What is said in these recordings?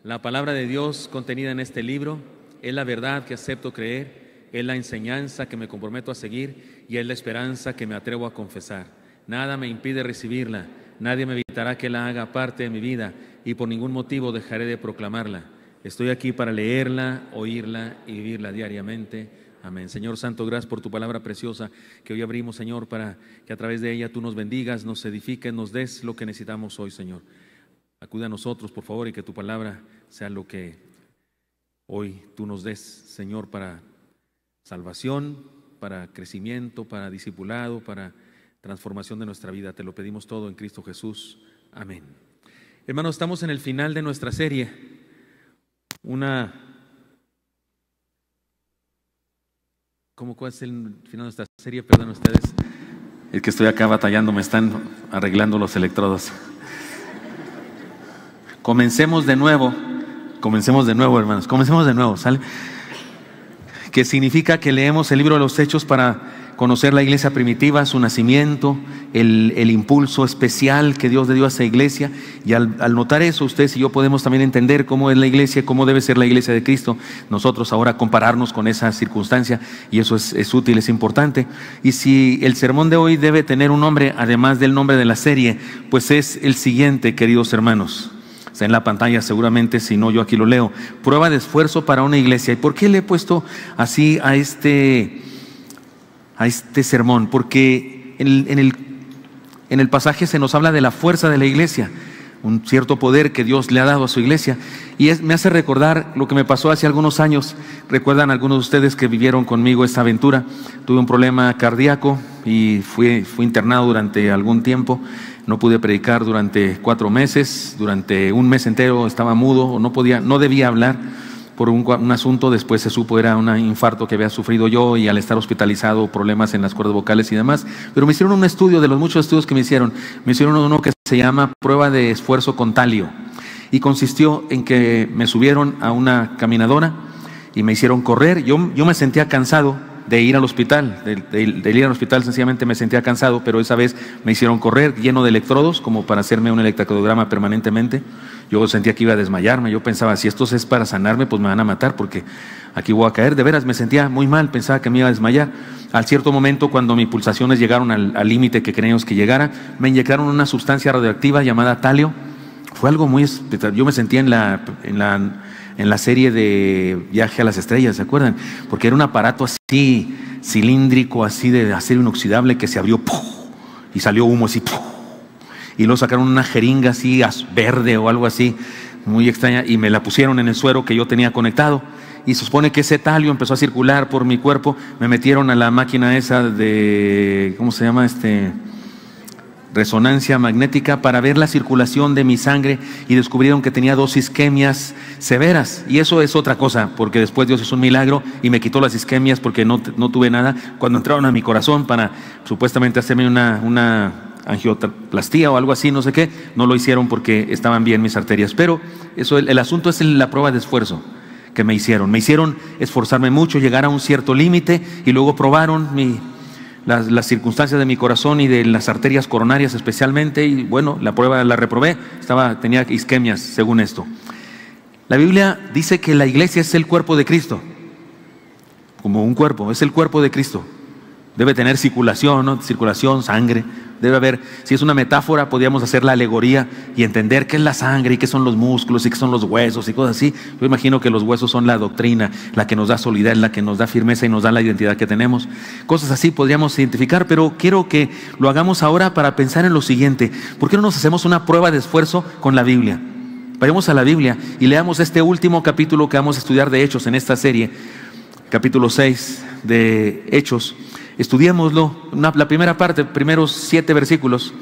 La palabra de Dios contenida en este libro es la verdad que acepto creer, es la enseñanza que me comprometo a seguir y es la esperanza que me atrevo a confesar. Nada me impide recibirla, nadie me evitará que la haga parte de mi vida y por ningún motivo dejaré de proclamarla. Estoy aquí para leerla, oírla y vivirla diariamente. Amén. Señor Santo, gracias por tu palabra preciosa que hoy abrimos, Señor, para que a través de ella tú nos bendigas, nos edifiques, nos des lo que necesitamos hoy, Señor. Acude a nosotros, por favor, y que tu palabra sea lo que hoy tú nos des, Señor, para salvación, para crecimiento, para discipulado, para transformación de nuestra vida. Te lo pedimos todo en Cristo Jesús. Amén. Hermanos, estamos en el final de nuestra serie. ¿Cuál es el final de nuestra serie? Perdón ustedes. Es que estoy acá batallando, me están arreglando los electrodos. Comencemos de nuevo, hermanos, comencemos de nuevo, ¿sale? Que significa que leemos el libro de los Hechos para conocer la iglesia primitiva, su nacimiento, el impulso especial que Dios le dio a esa iglesia. Y al notar eso, ustedes y yo podemos también entender cómo es la iglesia, cómo debe ser la iglesia de Cristo. Nosotros ahora compararnos con esa circunstancia, y eso es útil, es importante. Y si el sermón de hoy debe tener un nombre, además del nombre de la serie, pues es el siguiente, queridos hermanos. Está en la pantalla seguramente, si no yo aquí lo leo. Prueba de esfuerzo para una iglesia. ¿Y por qué le he puesto así a este sermón? Porque en el pasaje se nos habla de la fuerza de la iglesia, un cierto poder que Dios le ha dado a su iglesia. Y me hace recordar lo que me pasó hace algunos años. ¿Recuerdan algunos de ustedes que vivieron conmigo esta aventura? Tuve un problema cardíaco y fui internado durante algún tiempo. No pude predicar durante 4 meses, durante un mes entero estaba mudo, no debía hablar por un asunto. Después se supo era un infarto que había sufrido yo, y al estar hospitalizado problemas en las cuerdas vocales y demás. Pero me hicieron un estudio, de los muchos estudios que me hicieron uno que se llama prueba de esfuerzo con talio, y consistió en que me subieron a una caminadora y me hicieron correr. Yo me sentía cansado de ir al hospital, de ir al hospital sencillamente me sentía cansado, pero esa vez me hicieron correr lleno de electrodos, como para hacerme un electrocardiograma permanentemente. Yo sentía que iba a desmayarme, yo pensaba, si esto es para sanarme, pues me van a matar, porque aquí voy a caer. De veras, me sentía muy mal, pensaba que me iba a desmayar. Al cierto momento, cuando mis pulsaciones llegaron al límite que creíamos que llegara, me inyectaron una sustancia radioactiva llamada talio. Fue algo muy especial. Yo me sentía en la serie de Viaje a las Estrellas, ¿se acuerdan? Porque era un aparato así cilíndrico, así de acero inoxidable, que se abrió ¡puf! Y salió humo así ¡puf! Y luego sacaron una jeringa así verde o algo así muy extraña y me la pusieron en el suero que yo tenía conectado, y se supone que ese talio empezó a circular por mi cuerpo. Me metieron a la máquina esa de, ¿cómo se llama? Resonancia magnética, para ver la circulación de mi sangre, y descubrieron que tenía 2 isquemias severas. Y eso es otra cosa, porque después Dios hizo un milagro y me quitó las isquemias, porque no tuve nada. Cuando entraron a mi corazón para supuestamente hacerme una angioplastía o algo así, no sé qué, no lo hicieron porque estaban bien mis arterias. Pero eso, el asunto es la prueba de esfuerzo que me hicieron esforzarme mucho, llegar a un cierto límite, y luego probaron las circunstancias de mi corazón y de las arterias coronarias especialmente, y bueno, la prueba la reprobé, tenía isquemias según esto. La Biblia dice que la iglesia es el cuerpo de Cristo, como un cuerpo, es el cuerpo de Cristo. Debe tener circulación, ¿no? Circulación, sangre, debe haber. Si es una metáfora, podríamos hacer la alegoría y entender qué es la sangre y qué son los músculos y qué son los huesos y cosas así. Yo imagino que los huesos son la doctrina, la que nos da solidez, la que nos da firmeza y nos da la identidad que tenemos. Cosas así podríamos identificar, pero quiero que lo hagamos ahora para pensar en lo siguiente. ¿Por qué no nos hacemos una prueba de esfuerzo con la Biblia? Vayamos a la Biblia y leamos este último capítulo que vamos a estudiar de Hechos en esta serie, capítulo 6 de Hechos. Estudiémoslo, la primera parte, primeros 7 versículos,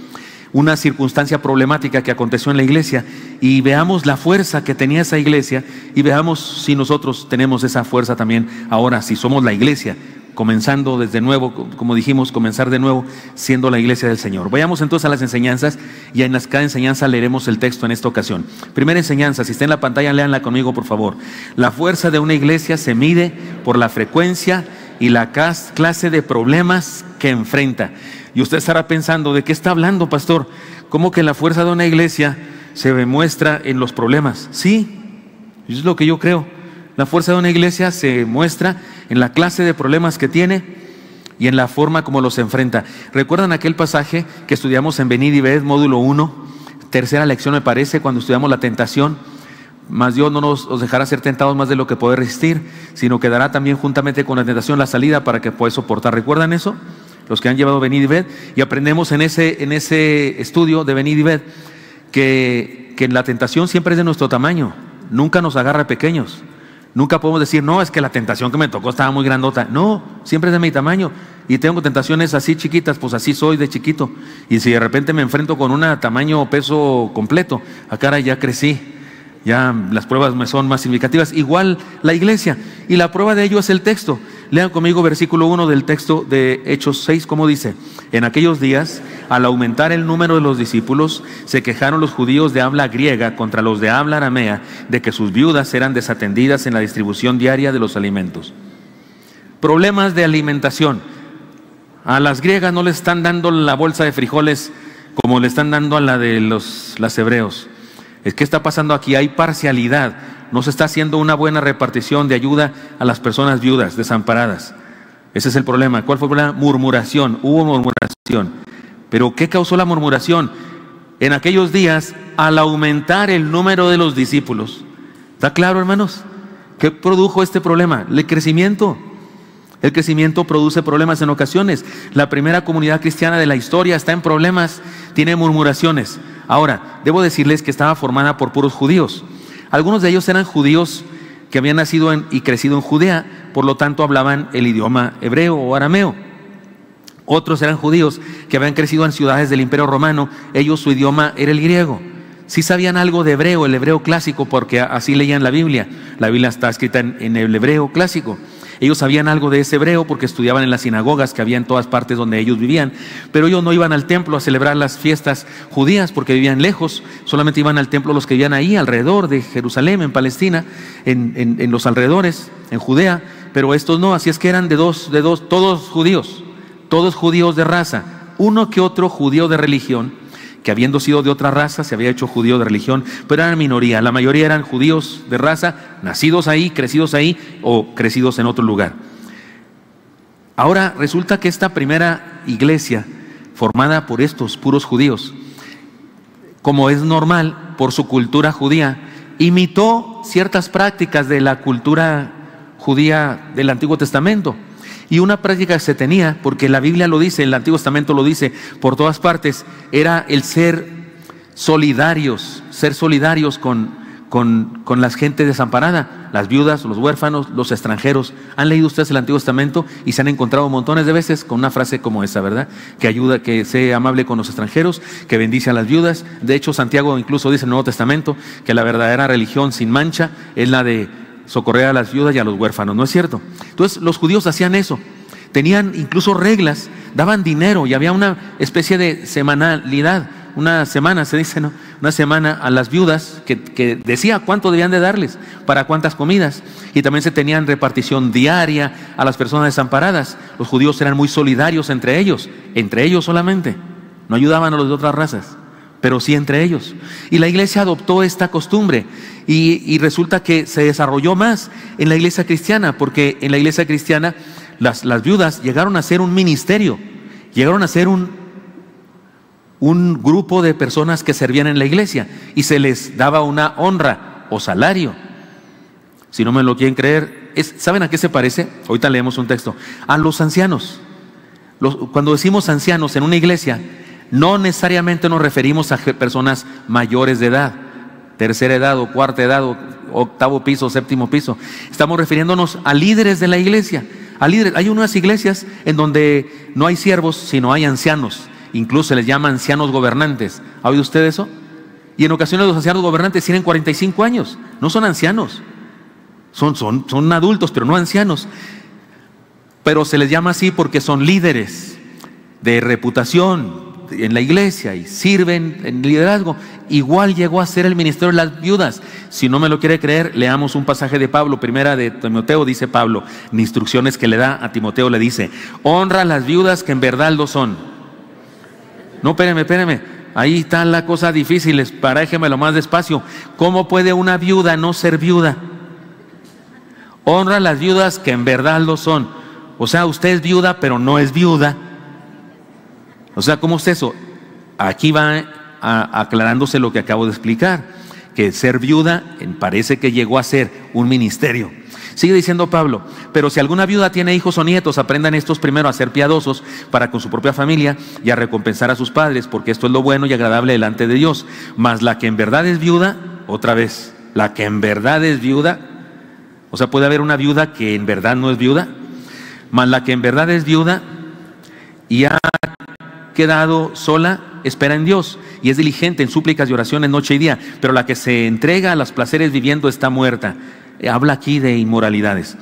una circunstancia problemática que aconteció en la iglesia, y veamos la fuerza que tenía esa iglesia, y veamos si nosotros tenemos esa fuerza también ahora, si somos la iglesia, comenzando desde nuevo, como dijimos, comenzar de nuevo siendo la iglesia del Señor. Vayamos entonces a las enseñanzas, y en cada enseñanza leeremos el texto en esta ocasión. Primera enseñanza, si está en la pantalla, léanla conmigo por favor. La fuerza de una iglesia se mide por la frecuencia y la clase de problemas que enfrenta. Y usted estará pensando, ¿de qué está hablando, pastor? ¿Cómo que la fuerza de una iglesia se demuestra en los problemas? Sí, Eso es lo que yo creo. La fuerza de una iglesia se muestra en la clase de problemas que tiene y en la forma como los enfrenta. ¿Recuerdan aquel pasaje que estudiamos en Venid y Ved, módulo 1? Tercera lección me parece, cuando estudiamos la tentación. Mas Dios no os dejará ser tentados más de lo que poder resistir, sino que dará también juntamente con la tentación la salida para que podáis soportar. ¿Recuerdan eso? Los que han llevado Venid y Ved. Y aprendemos en ese estudio de Venid y Ved que la tentación siempre es de nuestro tamaño. Nunca nos agarra pequeños. Nunca podemos decir, no, es que la tentación que me tocó estaba muy grandota. No, siempre es de mi tamaño. Y tengo tentaciones así chiquitas, pues así soy de chiquito. Y si de repente me enfrento con una tamaño o peso completo, caray, ya crecí. Ya las pruebas me son más significativas. Igual la iglesia. Y la prueba de ello es el texto. Lean conmigo versículo 1 del texto de Hechos 6, como dice: en aquellos días, al aumentar el número de los discípulos, se quejaron los judíos de habla griega contra los de habla aramea, de que sus viudas eran desatendidas en la distribución diaria de los alimentos. Problemas de alimentación. A las griegas no les están dando la bolsa de frijoles como le están dando a la de los hebreos. ¿Qué está pasando aquí? Hay parcialidad. No se está haciendo una buena repartición de ayuda a las personas viudas, desamparadas. Ese es el problema. ¿Cuál fue la murmuración? Hubo murmuración. ¿Pero qué causó la murmuración? En aquellos días, al aumentar el número de los discípulos. ¿Está claro, hermanos? ¿Qué produjo este problema? El crecimiento. El crecimiento produce problemas en ocasiones. La primera comunidad cristiana de la historia está en problemas, tiene murmuraciones. Ahora, debo decirles que estaba formada por puros judíos. Algunos de ellos eran judíos que habían nacido y crecido en Judea, por lo tanto hablaban el idioma hebreo o arameo. Otros eran judíos que habían crecido en ciudades del Imperio Romano, ellos su idioma era el griego. Sí sabían algo de hebreo, el hebreo clásico, porque así leían la Biblia. La Biblia está escrita en el hebreo clásico. Ellos sabían algo de ese hebreo porque estudiaban en las sinagogas que había en todas partes donde ellos vivían, pero ellos no iban al templo a celebrar las fiestas judías porque vivían lejos, solamente iban al templo los que vivían ahí alrededor de Jerusalén, en Palestina, en los alrededores, en Judea, pero estos no, así es que eran de dos, todos judíos de raza, uno que otro judío de religión, que habiendo sido de otra raza se había hecho judío de religión, pero eran minoría. La mayoría eran judíos de raza, nacidos ahí, crecidos ahí o crecidos en otro lugar. Ahora resulta que esta primera iglesia, formada por estos puros judíos, como es normal por su cultura judía, imitó ciertas prácticas de la cultura judía del Antiguo Testamento. Y una práctica que se tenía, porque la Biblia lo dice, el Antiguo Testamento lo dice por todas partes, era el ser solidarios con la gente desamparada, las viudas, los huérfanos, los extranjeros. ¿Han leído ustedes el Antiguo Testamento y se han encontrado montones de veces con una frase como esa, verdad? Que ayuda, que sea amable con los extranjeros, que bendice a las viudas. De hecho, Santiago incluso dice en el Nuevo Testamento que la verdadera religión sin mancha es la de socorrer a las viudas y a los huérfanos, ¿no es cierto? Entonces los judíos hacían eso, tenían incluso reglas, daban dinero y había una especie de semanalidad, una semana, se dice, ¿no? Una semana a las viudas que decía cuánto debían de darles, para cuántas comidas, y también se tenían repartición diaria a las personas desamparadas. Los judíos eran muy solidarios entre ellos solamente, no ayudaban a los de otras razas, pero sí entre ellos. Y la iglesia adoptó esta costumbre y resulta que se desarrolló más en la iglesia cristiana, porque en la iglesia cristiana las viudas llegaron a ser un ministerio, llegaron a ser un grupo de personas que servían en la iglesia y se les daba una honra o salario. Si no me lo quieren creer, ¿saben a qué se parece? Ahorita leemos un texto. A los ancianos. Cuando decimos ancianos en una iglesia, no necesariamente nos referimos a personas mayores de edad, tercera edad o cuarta edad o octavo piso, séptimo piso. Estamos refiriéndonos a líderes de la iglesia, a líderes. Hay unas iglesias en donde no hay siervos, sino hay ancianos. Incluso se les llama ancianos gobernantes. ¿Ha oído usted eso? Y en ocasiones los ancianos gobernantes tienen 45 años, no son ancianos, son adultos, pero no ancianos. Pero se les llama así porque son líderes de reputación en la iglesia y sirven en liderazgo. Igual llegó a ser el ministerio de las viudas. Si no me lo quiere creer, leamos un pasaje de Pablo, primera de Timoteo. Dice Pablo, en instrucciones que le da a Timoteo, le dice: honra a las viudas que en verdad lo son. No, espéreme. Ahí está la cosa difícil, paréjemelo más despacio. ¿Cómo puede una viuda no ser viuda? Honra a las viudas que en verdad lo son. O sea, usted es viuda, pero no es viuda. O sea, ¿cómo es eso? Aquí va aclarándose lo que acabo de explicar, que ser viuda parece que llegó a ser un ministerio. Sigue diciendo Pablo: pero si alguna viuda tiene hijos o nietos, aprendan estos primero a ser piadosos para con su propia familia y a recompensar a sus padres, porque esto es lo bueno y agradable delante de Dios. Mas la que en verdad es viuda, otra vez, la que en verdad es viuda, o sea, puede haber una viuda que en verdad no es viuda, mas la que en verdad es viuda y ha quedado sola, espera en Dios y es diligente en súplicas y oraciones noche y día, pero la que se entrega a los placeres viviendo está muerta. Habla aquí de inmoralidades.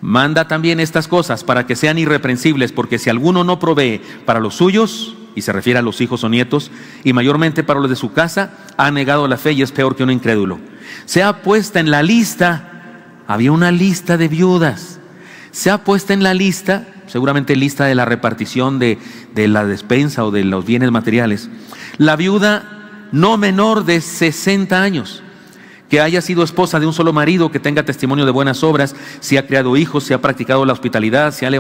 Manda también estas cosas para que sean irreprensibles, porque si alguno no provee para los suyos, y se refiere a los hijos o nietos, y mayormente para los de su casa, ha negado la fe y es peor que un incrédulo. Sea puesta en la lista, había una lista de viudas, sea puesta en la lista, seguramente lista de la repartición de la despensa o de los bienes materiales, la viuda no menor de 60 años, que haya sido esposa de un solo marido, que tenga testimonio de buenas obras, si ha criado hijos, si ha practicado la hospitalidad, si ha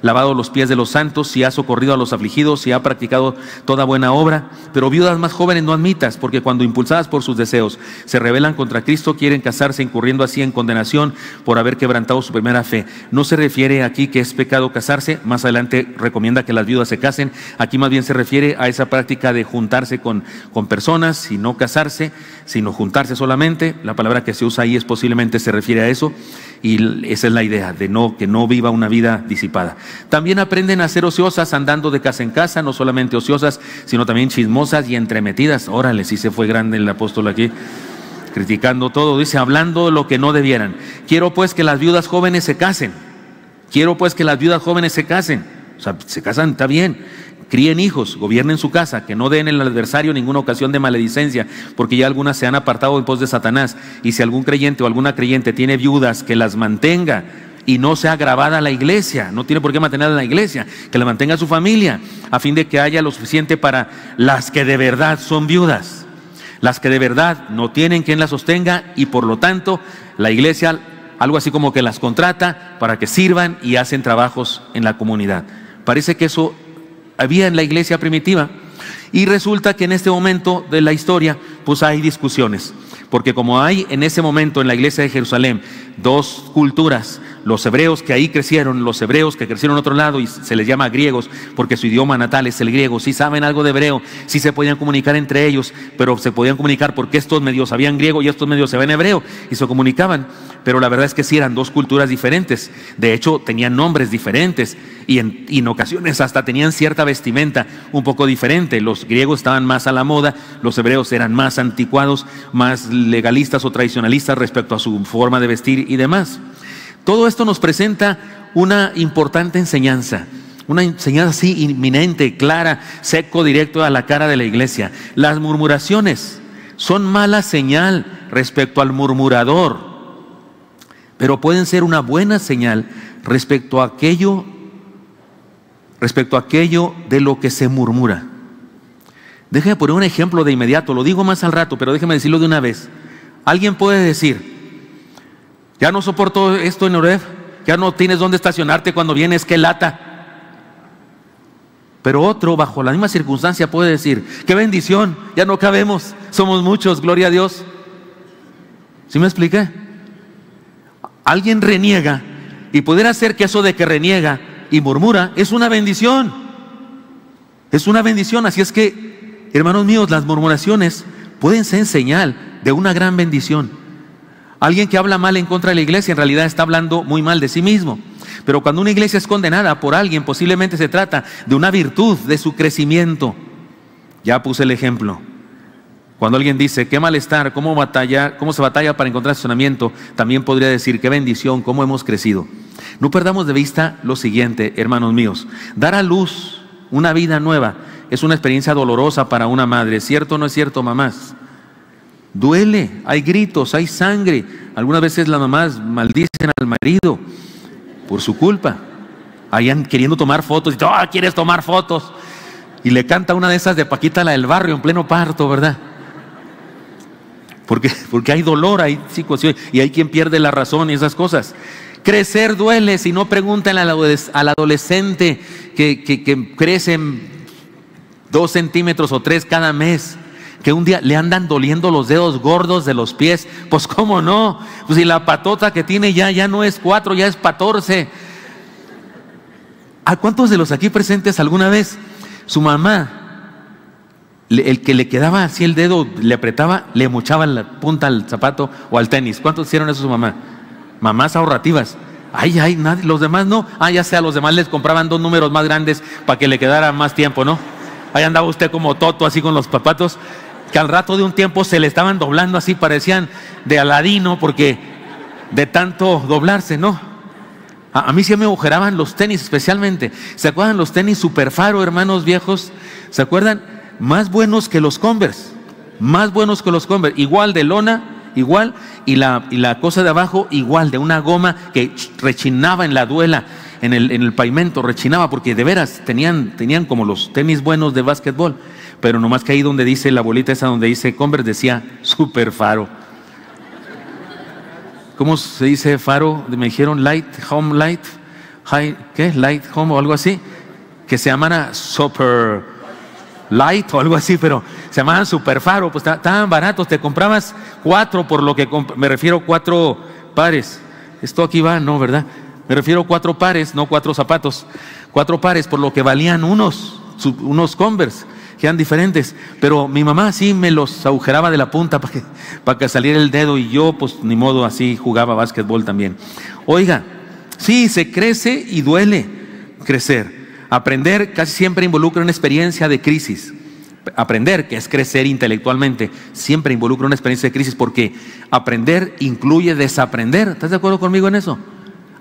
lavado los pies de los santos, si ha socorrido a los afligidos, si ha practicado toda buena obra. Pero viudas más jóvenes no admitas, porque cuando impulsadas por sus deseos se rebelan contra Cristo, quieren casarse, incurriendo así en condenación por haber quebrantado su primera fe. No se refiere aquí que es pecado casarse, más adelante recomienda que las viudas se casen. Aquí más bien se refiere a esa práctica de juntarse con personas y no casarse, sino juntarse solamente. La palabra que se usa ahí posiblemente se refiere a eso, y esa es la idea, de que no viva una vida disipada. También aprenden a ser ociosas, andando de casa en casa, no solamente ociosas, sino también chismosas y entremetidas. Órale, sí se fue grande el apóstol aquí, criticando todo. Dice, hablando lo que no debieran. Quiero pues que las viudas jóvenes se casen. O sea, se casan, está bien. Críen hijos, gobiernen su casa, que no den al adversario ninguna ocasión de maledicencia, porque ya algunas se han apartado en pos de Satanás. Y si algún creyente o alguna creyente tiene viudas, que las mantenga y no sea agravada a la iglesia. No tiene por qué mantener a la iglesia, que la mantenga a su familia, a fin de que haya lo suficiente para las que de verdad son viudas, las que de verdad no tienen quien las sostenga, y por lo tanto la iglesia algo así como que las contrata para que sirvan y hacen trabajos en la comunidad. Parece que eso había en la iglesia primitiva, y resulta que en este momento de la historia pues hay discusiones, porque como hay en ese momento en la iglesia de Jerusalén dos culturas, los hebreos que ahí crecieron, los hebreos que crecieron en otro lado, y se les llama griegos porque su idioma natal es el griego. Sí saben algo de hebreo, sí se podían comunicar entre ellos, pero se podían comunicar porque estos medios sabían griego y estos medios sabían hebreo y se comunicaban, pero la verdad es que sí eran dos culturas diferentes. De hecho tenían nombres diferentes y en ocasiones hasta tenían cierta vestimenta un poco diferente. Los griegos estaban más a la moda, los hebreos eran más anticuados, más legalistas o tradicionalistas respecto a su forma de vestir y demás. Todo esto nos presenta una importante enseñanza, una enseñanza así inminente, clara, seco, directo a la cara de la iglesia. Las murmuraciones son mala señal respecto al murmurador, pero pueden ser una buena señal respecto a aquello de lo que se murmura. Déjeme poner un ejemplo de inmediato, lo digo más al rato, pero déjeme decirlo de una vez. Alguien puede decir: ya no soporto esto en Oreb, ya no tienes dónde estacionarte cuando vienes, qué lata. Pero otro, bajo la misma circunstancia, puede decir: qué bendición, ya no cabemos, somos muchos, gloria a Dios. ¿Sí me expliqué? Alguien reniega, y pudiera ser que eso de que reniega y murmura es una bendición. Es una bendición. Así es que, hermanos míos, las murmuraciones pueden ser señal de una gran bendición. Alguien que habla mal en contra de la iglesia en realidad está hablando muy mal de sí mismo. Pero cuando una iglesia es condenada por alguien, posiblemente se trata de una virtud, de su crecimiento. Ya puse el ejemplo. Cuando alguien dice: qué malestar, cómo se batalla para encontrar estacionamiento, también podría decir: qué bendición, cómo hemos crecido. No perdamos de vista lo siguiente, hermanos míos: dar a luz una vida nueva es una experiencia dolorosa para una madre. ¿Cierto o no es cierto, mamás? Duele, hay gritos, hay sangre. Algunas veces las mamás maldicen al marido por su culpa. Hayan queriendo tomar fotos y ¿quieres tomar fotos? y le canta una de esas de Paquita, la del barrio, en pleno parto, ¿verdad? Porque hay dolor, hay situación, y hay quien pierde la razón y esas cosas. Crecer duele. Si no, preguntan al adolescente que crece 2 centímetros o 3 cada mes, que un día le andan doliendo los dedos gordos de los pies. Pues cómo no, pues si la patota que tiene ya no es 4, ya es 14. ¿A cuántos de los aquí presentes alguna vez su mamá, el que le quedaba así el dedo, le apretaba, le mochaba la punta al zapato o al tenis? ¿Cuántos hicieron eso su mamá? Mamás ahorrativas. Ay, nadie, los demás no. Ya sea, los demás les compraban 2 números más grandes para que le quedara más tiempo, ¿no? Ahí andaba usted como Toto, así con los zapatos, que al rato de un tiempo se le estaban doblando así, parecían de Aladino, porque de tanto doblarse, ¿no? A mí sí me agujeraban los tenis especialmente. ¿Se acuerdan los tenis Super Faro, hermanos viejos? ¿Se acuerdan? Más buenos que los Converse. Más buenos que los Converse. Igual de lona, igual. Y la cosa de abajo, igual, de una goma que rechinaba en la duela, en el pavimento, rechinaba, porque de veras tenían como los tenis buenos de básquetbol. Pero nomás que ahí donde dice la bolita esa, donde dice Converse, decía Super Faro. ¿Cómo se dice faro? Me dijeron Light Home, Light Home o algo así, que se llamara Super Light o algo así, pero se llamaban Super Faro. Pues estaban baratos, te comprabas 4 por lo que me refiero, 4 pares. Esto aquí va, no, ¿verdad? Me refiero a 4 pares, no 4 zapatos. 4 pares por lo que valían unos Converse, que eran diferentes. Pero mi mamá sí me los agujeraba de la punta para que saliera el dedo, y yo pues ni modo, así jugaba básquetbol también. Oiga, sí, se crece y duele crecer. Aprender casi siempre involucra una experiencia de crisis. Aprender, que es crecer intelectualmente, siempre involucra una experiencia de crisis, porque aprender incluye desaprender. ¿Estás de acuerdo conmigo en eso?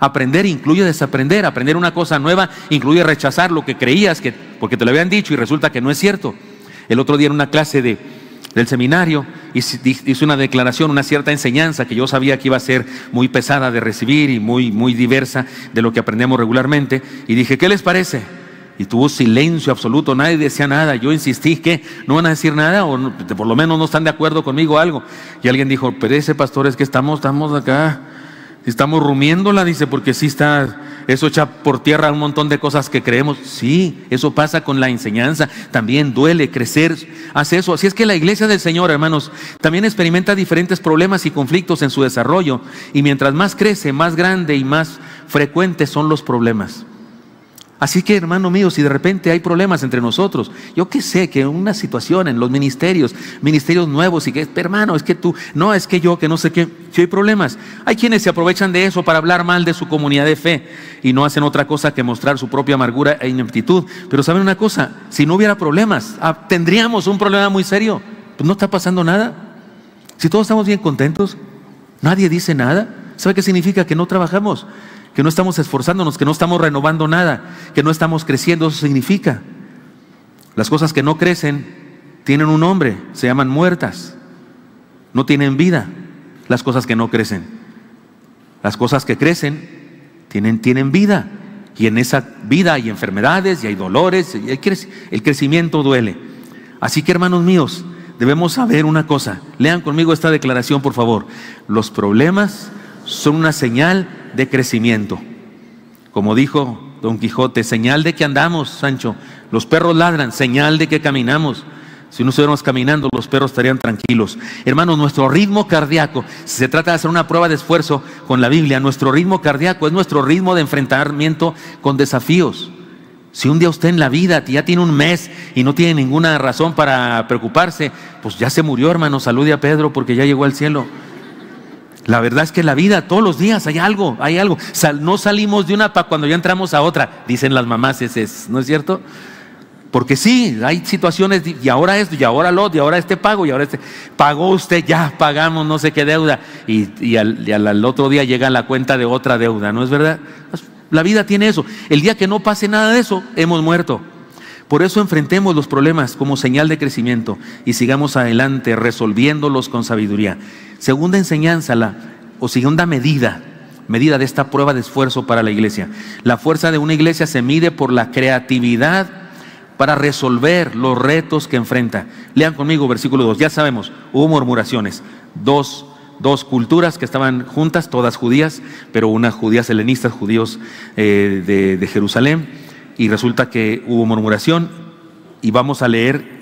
Aprender incluye desaprender. Aprender una cosa nueva incluye rechazar lo que creías porque te lo habían dicho y resulta que no es cierto. El otro día en una clase del seminario hice una declaración, una cierta enseñanza que yo sabía que iba a ser muy pesada de recibir y muy diversa de lo que aprendemos regularmente, y dije, ¿qué les parece? Y tuvo silencio absoluto, nadie decía nada. Yo insistí, ¿qué? ¿No van a decir nada? O no, por lo menos no están de acuerdo conmigo o algo. Y alguien dijo, pero ese pastor, es que estamos acá, estamos rumiéndola, dice, porque sí está, eso echa por tierra un montón de cosas que creemos. Sí, eso pasa con la enseñanza, también duele crecer, hace eso. Así es que la iglesia del Señor, hermanos, también experimenta diferentes problemas y conflictos en su desarrollo, y mientras más crece, más grande y más frecuentes son los problemas. Así que, hermano mío, si de repente hay problemas entre nosotros, yo qué sé, que una situación en los ministerios nuevos, y que, hermano, es que tú, no, es que yo, que no sé qué, si hay problemas, hay quienes se aprovechan de eso para hablar mal de su comunidad de fe y no hacen otra cosa que mostrar su propia amargura e ineptitud. Pero ¿saben una cosa? Si no hubiera problemas, tendríamos un problema muy serio. Pues no está pasando nada. Si todos estamos bien contentos, nadie dice nada. ¿Sabe qué significa? Que no trabajamos, que no estamos esforzándonos, que no estamos renovando nada, que no estamos creciendo. Eso significa. Las cosas que no crecen tienen un nombre, se llaman muertas, no tienen vida. Las cosas que no crecen. Las cosas que crecen tienen vida, y en esa vida hay enfermedades y hay dolores, y el crecimiento duele. Así que, hermanos míos, debemos saber una cosa. Lean conmigo esta declaración, por favor. Los problemas son una señal de crecimiento. Como dijo Don Quijote, señal de que andamos, Sancho. Los perros ladran, señal de que caminamos. Si no estuviéramos caminando, los perros estarían tranquilos. Hermanos, nuestro ritmo cardíaco, si se trata de hacer una prueba de esfuerzo con la Biblia, nuestro ritmo cardíaco es nuestro ritmo de enfrentamiento con desafíos. Si un día usted en la vida ya tiene un mes y no tiene ninguna razón para preocuparse, pues ya se murió, hermano. Salude a Pedro porque ya llegó al cielo. La verdad es que en la vida todos los días hay algo. No salimos de una para cuando ya entramos a otra, dicen las mamás, ¿no es cierto? Porque sí, hay situaciones, y ahora esto, y ahora lo otro, y ahora este pago, y ahora este. Pagó usted, ya pagamos no sé qué deuda, y al otro día llega la cuenta de otra deuda, ¿no es verdad? La vida tiene eso. El día que no pase nada de eso, hemos muerto. Por eso enfrentemos los problemas como señal de crecimiento y sigamos adelante resolviéndolos con sabiduría. Segunda enseñanza, segunda medida de esta prueba de esfuerzo para la iglesia. La fuerza de una iglesia se mide por la creatividad para resolver los retos que enfrenta. Lean conmigo versículo 2. Ya sabemos, hubo murmuraciones. Dos culturas que estaban juntas, todas judías, pero unas judías helenistas, judíos de Jerusalén, y resulta que hubo murmuración, y vamos a leer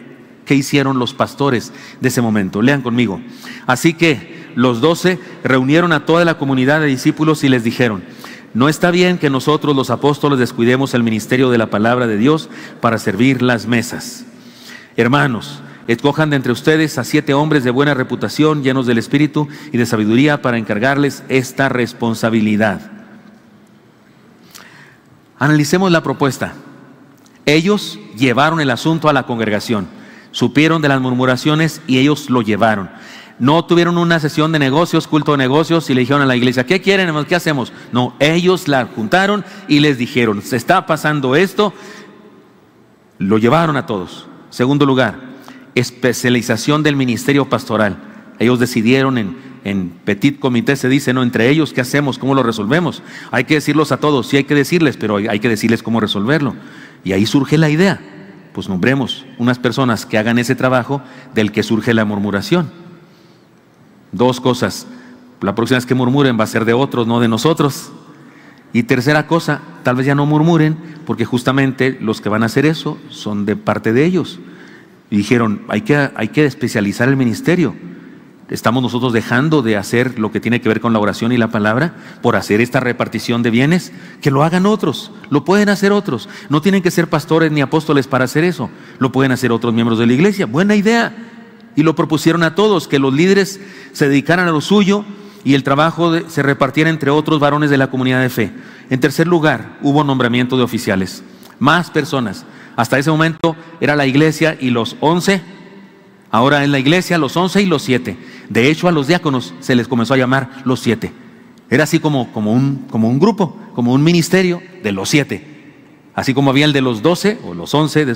qué hicieron los pastores de ese momento. Lean conmigo. Así que los 12 reunieron a toda la comunidad de discípulos y les dijeron: no está bien que nosotros los apóstoles descuidemos el ministerio de la palabra de Dios para servir las mesas. Hermanos, escojan de entre ustedes a 7 hombres de buena reputación, llenos del Espíritu y de sabiduría, para encargarles esta responsabilidad. Analicemos la propuesta. Ellos llevaron el asunto a la congregación, supieron de las murmuraciones y ellos lo llevaron. No tuvieron una sesión de negocios, culto de negocios, y le dijeron a la iglesia: ¿qué quieren, hermanos? ¿Qué hacemos? No, ellos la juntaron y les dijeron: se está pasando esto. Lo llevaron a todos. Segundo lugar, especialización del ministerio pastoral. Ellos decidieron en petit comité, se dice, ¿no? Entre ellos, ¿qué hacemos? ¿Cómo lo resolvemos? Hay que decirlos a todos, sí hay que decirles, pero hay que decirles cómo resolverlo. Y ahí surge la idea: pues nombremos unas personas que hagan ese trabajo del que surge la murmuración. 2 cosas: la próxima vez que murmuren va a ser de otros, no de nosotros. Y tercera cosa, tal vez ya no murmuren, porque justamente los que van a hacer eso son de parte de ellos. Y dijeron: hay que especializar el ministerio. Estamos nosotros dejando de hacer lo que tiene que ver con la oración y la palabra por hacer esta repartición de bienes. Que lo hagan otros, lo pueden hacer otros. No tienen que ser pastores ni apóstoles para hacer eso, lo pueden hacer otros miembros de la iglesia. Buena idea. Y lo propusieron a todos, que los líderes se dedicaran a lo suyo y el trabajo se repartiera entre otros varones de la comunidad de fe. En tercer lugar, hubo nombramiento de oficiales, más personas. Hasta ese momento era la iglesia y los 11, ahora es la iglesia, los 11 y los 7. De hecho, a los diáconos se les comenzó a llamar los 7. Era así como un grupo, como un ministerio de los 7. Así como había el de los 12 o los 11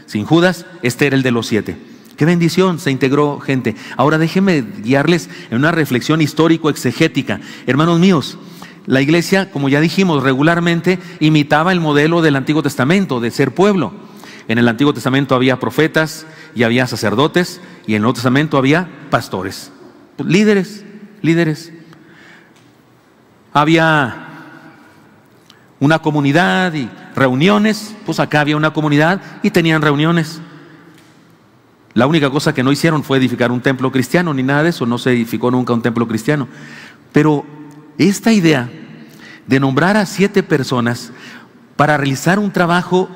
sin Judas, este era el de los 7. ¡Qué bendición! Se integró gente. Ahora déjenme guiarles en una reflexión histórico-exegética. Hermanos míos, la iglesia, como ya dijimos, regularmente imitaba el modelo del Antiguo Testamento, de ser pueblo. En el Antiguo Testamento había profetas y había sacerdotes, y en el Nuevo Testamento había pastores, líderes. Había una comunidad y reuniones, pues acá había una comunidad y tenían reuniones. La única cosa que no hicieron fue edificar un templo cristiano, ni nada de eso, no se edificó nunca un templo cristiano. Pero esta idea de nombrar a 7 personas para realizar un trabajo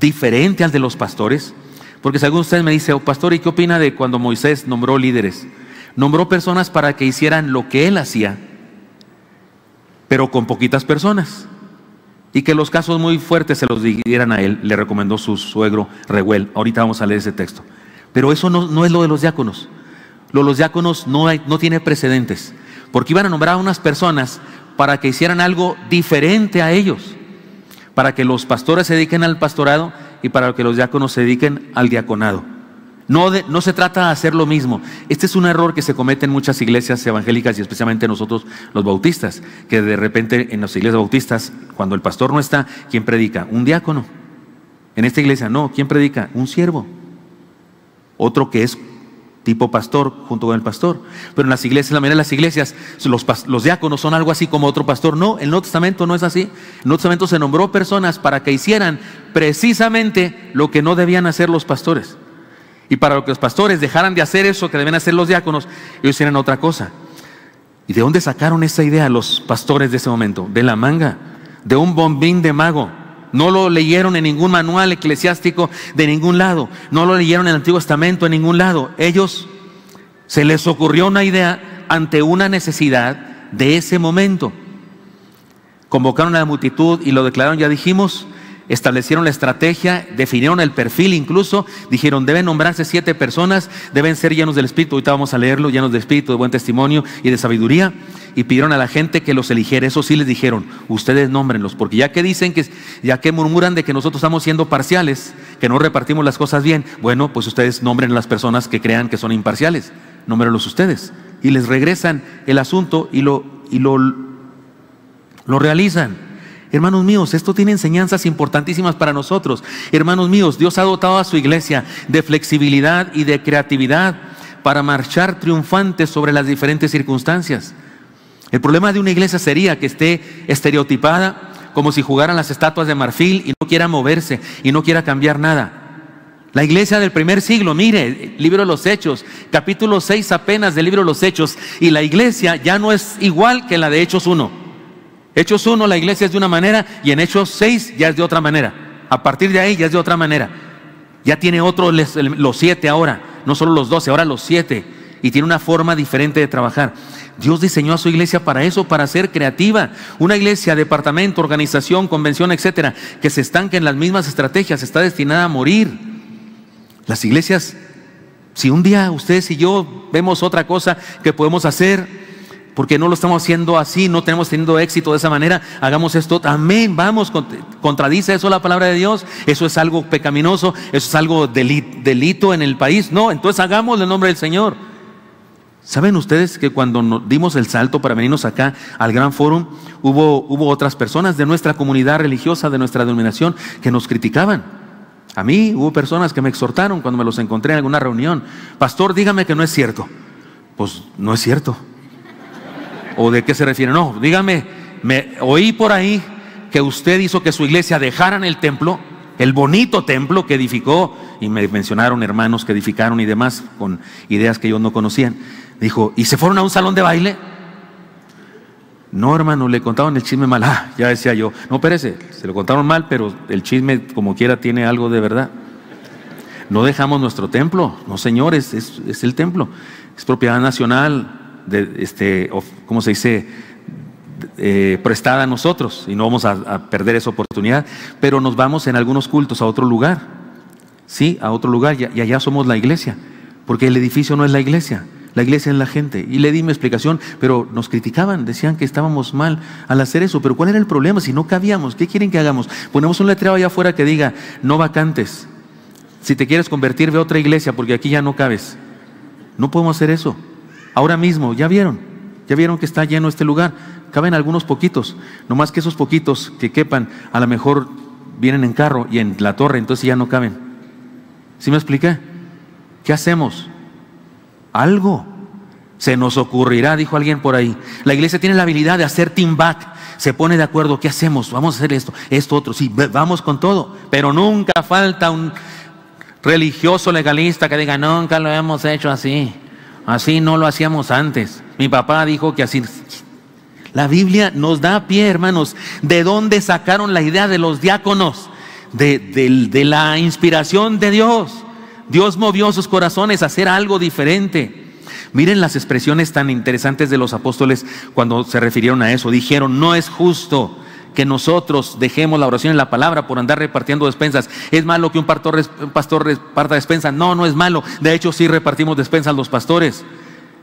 diferente al de los pastores, porque si alguno de ustedes me dice: oh, pastor, ¿y qué opina de cuando Moisés nombró líderes? Nombró personas para que hicieran lo que él hacía, pero con poquitas personas, y que los casos muy fuertes se los dieran a él. Le recomendó su suegro Reuel. Ahorita vamos a leer ese texto. Pero eso no es lo de los diáconos. Los diáconos no tiene precedentes, porque iban a nombrar a unas personas para que hicieran algo diferente a ellos, para que los pastores se dediquen al pastorado y para que los diáconos se dediquen al diaconado. No se trata de hacer lo mismo. Este es un error que se comete en muchas iglesias evangélicas y especialmente nosotros los bautistas, que de repente en las iglesias bautistas, cuando el pastor no está, ¿quién predica? Un diácono. En esta iglesia no, ¿quién predica? Un siervo. Otro que es tipo pastor junto con el pastor. Pero en las iglesias, la mayoría de las iglesias, los diáconos son algo así como otro pastor. No, en el Nuevo Testamento no es así. En el Nuevo Testamento se nombró personas para que hicieran precisamente lo que no debían hacer los pastores. Y para que los pastores dejaran de hacer eso que deben hacer los diáconos, ellos hicieran otra cosa. ¿Y de dónde sacaron esa idea los pastores de ese momento? De la manga, de un bombín de mago. No lo leyeron en ningún manual eclesiástico de ningún lado. No lo leyeron en el Antiguo Testamento en ningún lado. Ellos se les ocurrió una idea ante una necesidad de ese momento. Convocaron a la multitud y lo declararon, ya dijimos. Establecieron la estrategia, definieron el perfil incluso, dijeron: deben nombrarse 7 personas, deben ser llenos del Espíritu. Ahorita vamos a leerlo: llenos de Espíritu, de buen testimonio y de sabiduría. Y pidieron a la gente que los eligiera. Eso sí les dijeron: ustedes nómbrenlos, porque ya que murmuran de que nosotros estamos siendo parciales, que no repartimos las cosas bien, bueno, pues ustedes nombren a las personas que crean que son imparciales, nómbrenlos ustedes. Y les regresan el asunto y lo realizan. Hermanos míos, esto tiene enseñanzas importantísimas para nosotros. Hermanos míos, Dios ha dotado a su iglesia de flexibilidad y de creatividad para marchar triunfantes sobre las diferentes circunstancias. El problema de una iglesia sería que esté estereotipada, como si jugaran las estatuas de marfil y no quiera moverse y no quiera cambiar nada. La iglesia del primer siglo, mire, libro de los Hechos, capítulo 6 apenas del libro de los Hechos, y la iglesia ya no es igual que la de Hechos 1. Hechos 1 la iglesia es de una manera y en Hechos 6 ya es de otra manera. A partir de ahí ya es de otra manera. Ya tiene otros, los 7 ahora, no solo los 12, ahora los 7, y tiene una forma diferente de trabajar. Dios diseñó a su iglesia para eso, para ser creativa. Una iglesia, departamento, organización, convención, etcétera, que se estanque en las mismas estrategias, está destinada a morir. Las iglesias, si un día ustedes y yo vemos otra cosa que podemos hacer, porque no lo estamos haciendo así, no tenemos teniendo éxito de esa manera, hagamos esto, amén, vamos, contradice eso la palabra de Dios, eso es algo pecaminoso, eso es algo delito en el país, no, entonces hagámoslo en nombre del Señor. ¿Saben ustedes que cuando nos dimos el salto para venirnos acá al Gran Fórum, hubo otras personas de nuestra comunidad religiosa, de nuestra denominación, que nos criticaban? A mí hubo personas que me exhortaron cuando me los encontré en alguna reunión: pastor, dígame que no es cierto. Pues no es cierto. ¿O de qué se refiere? No, dígame, me oí por ahí que usted hizo que su iglesia dejaran el templo, el bonito templo que edificó, y me mencionaron hermanos que edificaron y demás con ideas que ellos no conocían. Dijo, ¿y se fueron a un salón de baile? No, hermano, le contaron el chisme mal. Ya decía yo, no, espérese, se lo contaron mal, pero el chisme como quiera tiene algo de verdad. No dejamos nuestro templo, no señores, es el templo, es propiedad nacional, ¿cómo se dice? Prestada a nosotros, y no vamos a perder esa oportunidad, pero nos vamos en algunos cultos a otro lugar, sí, a otro lugar, y allá somos la iglesia, porque el edificio no es la iglesia es la gente. Y le di mi explicación, pero nos criticaban, decían que estábamos mal al hacer eso. Pero ¿cuál era el problema? Si no cabíamos, ¿qué quieren que hagamos? Ponemos un letrero allá afuera que diga, no vacantes, si te quieres convertir ve a otra iglesia porque aquí ya no cabes. No podemos hacer eso. Ahora mismo, ya vieron que está lleno este lugar, caben algunos poquitos, nomás que esos poquitos que quepan, a lo mejor vienen en carro y en la torre, entonces ya no caben. ¿Sí me expliqué? ¿Qué hacemos? Algo se nos ocurrirá, dijo alguien por ahí. La iglesia tiene la habilidad de hacer team back, se pone de acuerdo, ¿qué hacemos? Vamos a hacer esto otro, sí, vamos con todo, pero nunca falta un religioso legalista que diga, nunca lo hemos hecho así no lo hacíamos antes, mi papá dijo que así. La Biblia nos da pie, hermanos. ¿De dónde sacaron la idea de los diáconos? De la inspiración de Dios. Dios movió sus corazones a hacer algo diferente. Miren las expresiones tan interesantes de los apóstoles cuando se refirieron a eso. Dijeron, no es justo que nosotros dejemos la oración en la palabra por andar repartiendo despensas. ¿Es malo que un pastor reparta despensas? No, no es malo. De hecho, sí repartimos despensas los pastores.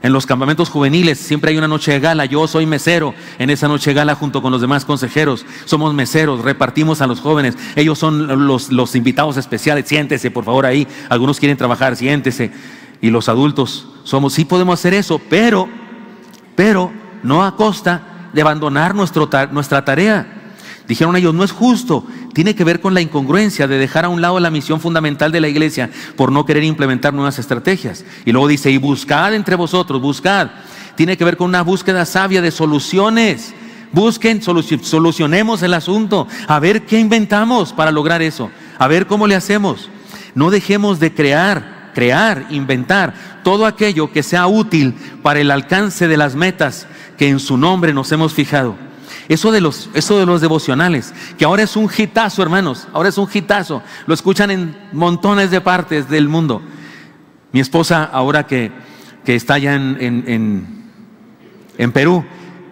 En los campamentos juveniles siempre hay una noche de gala. Yo soy mesero en esa noche de gala junto con los demás consejeros. Somos meseros, repartimos a los jóvenes. Ellos son los invitados especiales. Siéntese, por favor, ahí. Algunos quieren trabajar, siéntese. Y los adultos sí podemos hacer eso, pero no a costa de abandonar nuestra tarea. Dijeron ellos, no es justo, tiene que ver con la incongruencia de dejar a un lado la misión fundamental de la iglesia por no querer implementar nuevas estrategias. Y luego dice, y buscad entre vosotros, buscad. Tiene que ver con una búsqueda sabia de soluciones. Busquen, solucionemos el asunto, a ver qué inventamos para lograr eso, a ver cómo le hacemos. No dejemos de crear, inventar todo aquello que sea útil para el alcance de las metas que en su nombre nos hemos fijado. Eso de los devocionales, que ahora es un hitazo, hermanos, ahora es un hitazo, lo escuchan en montones de partes del mundo. Mi esposa, ahora que está allá en Perú,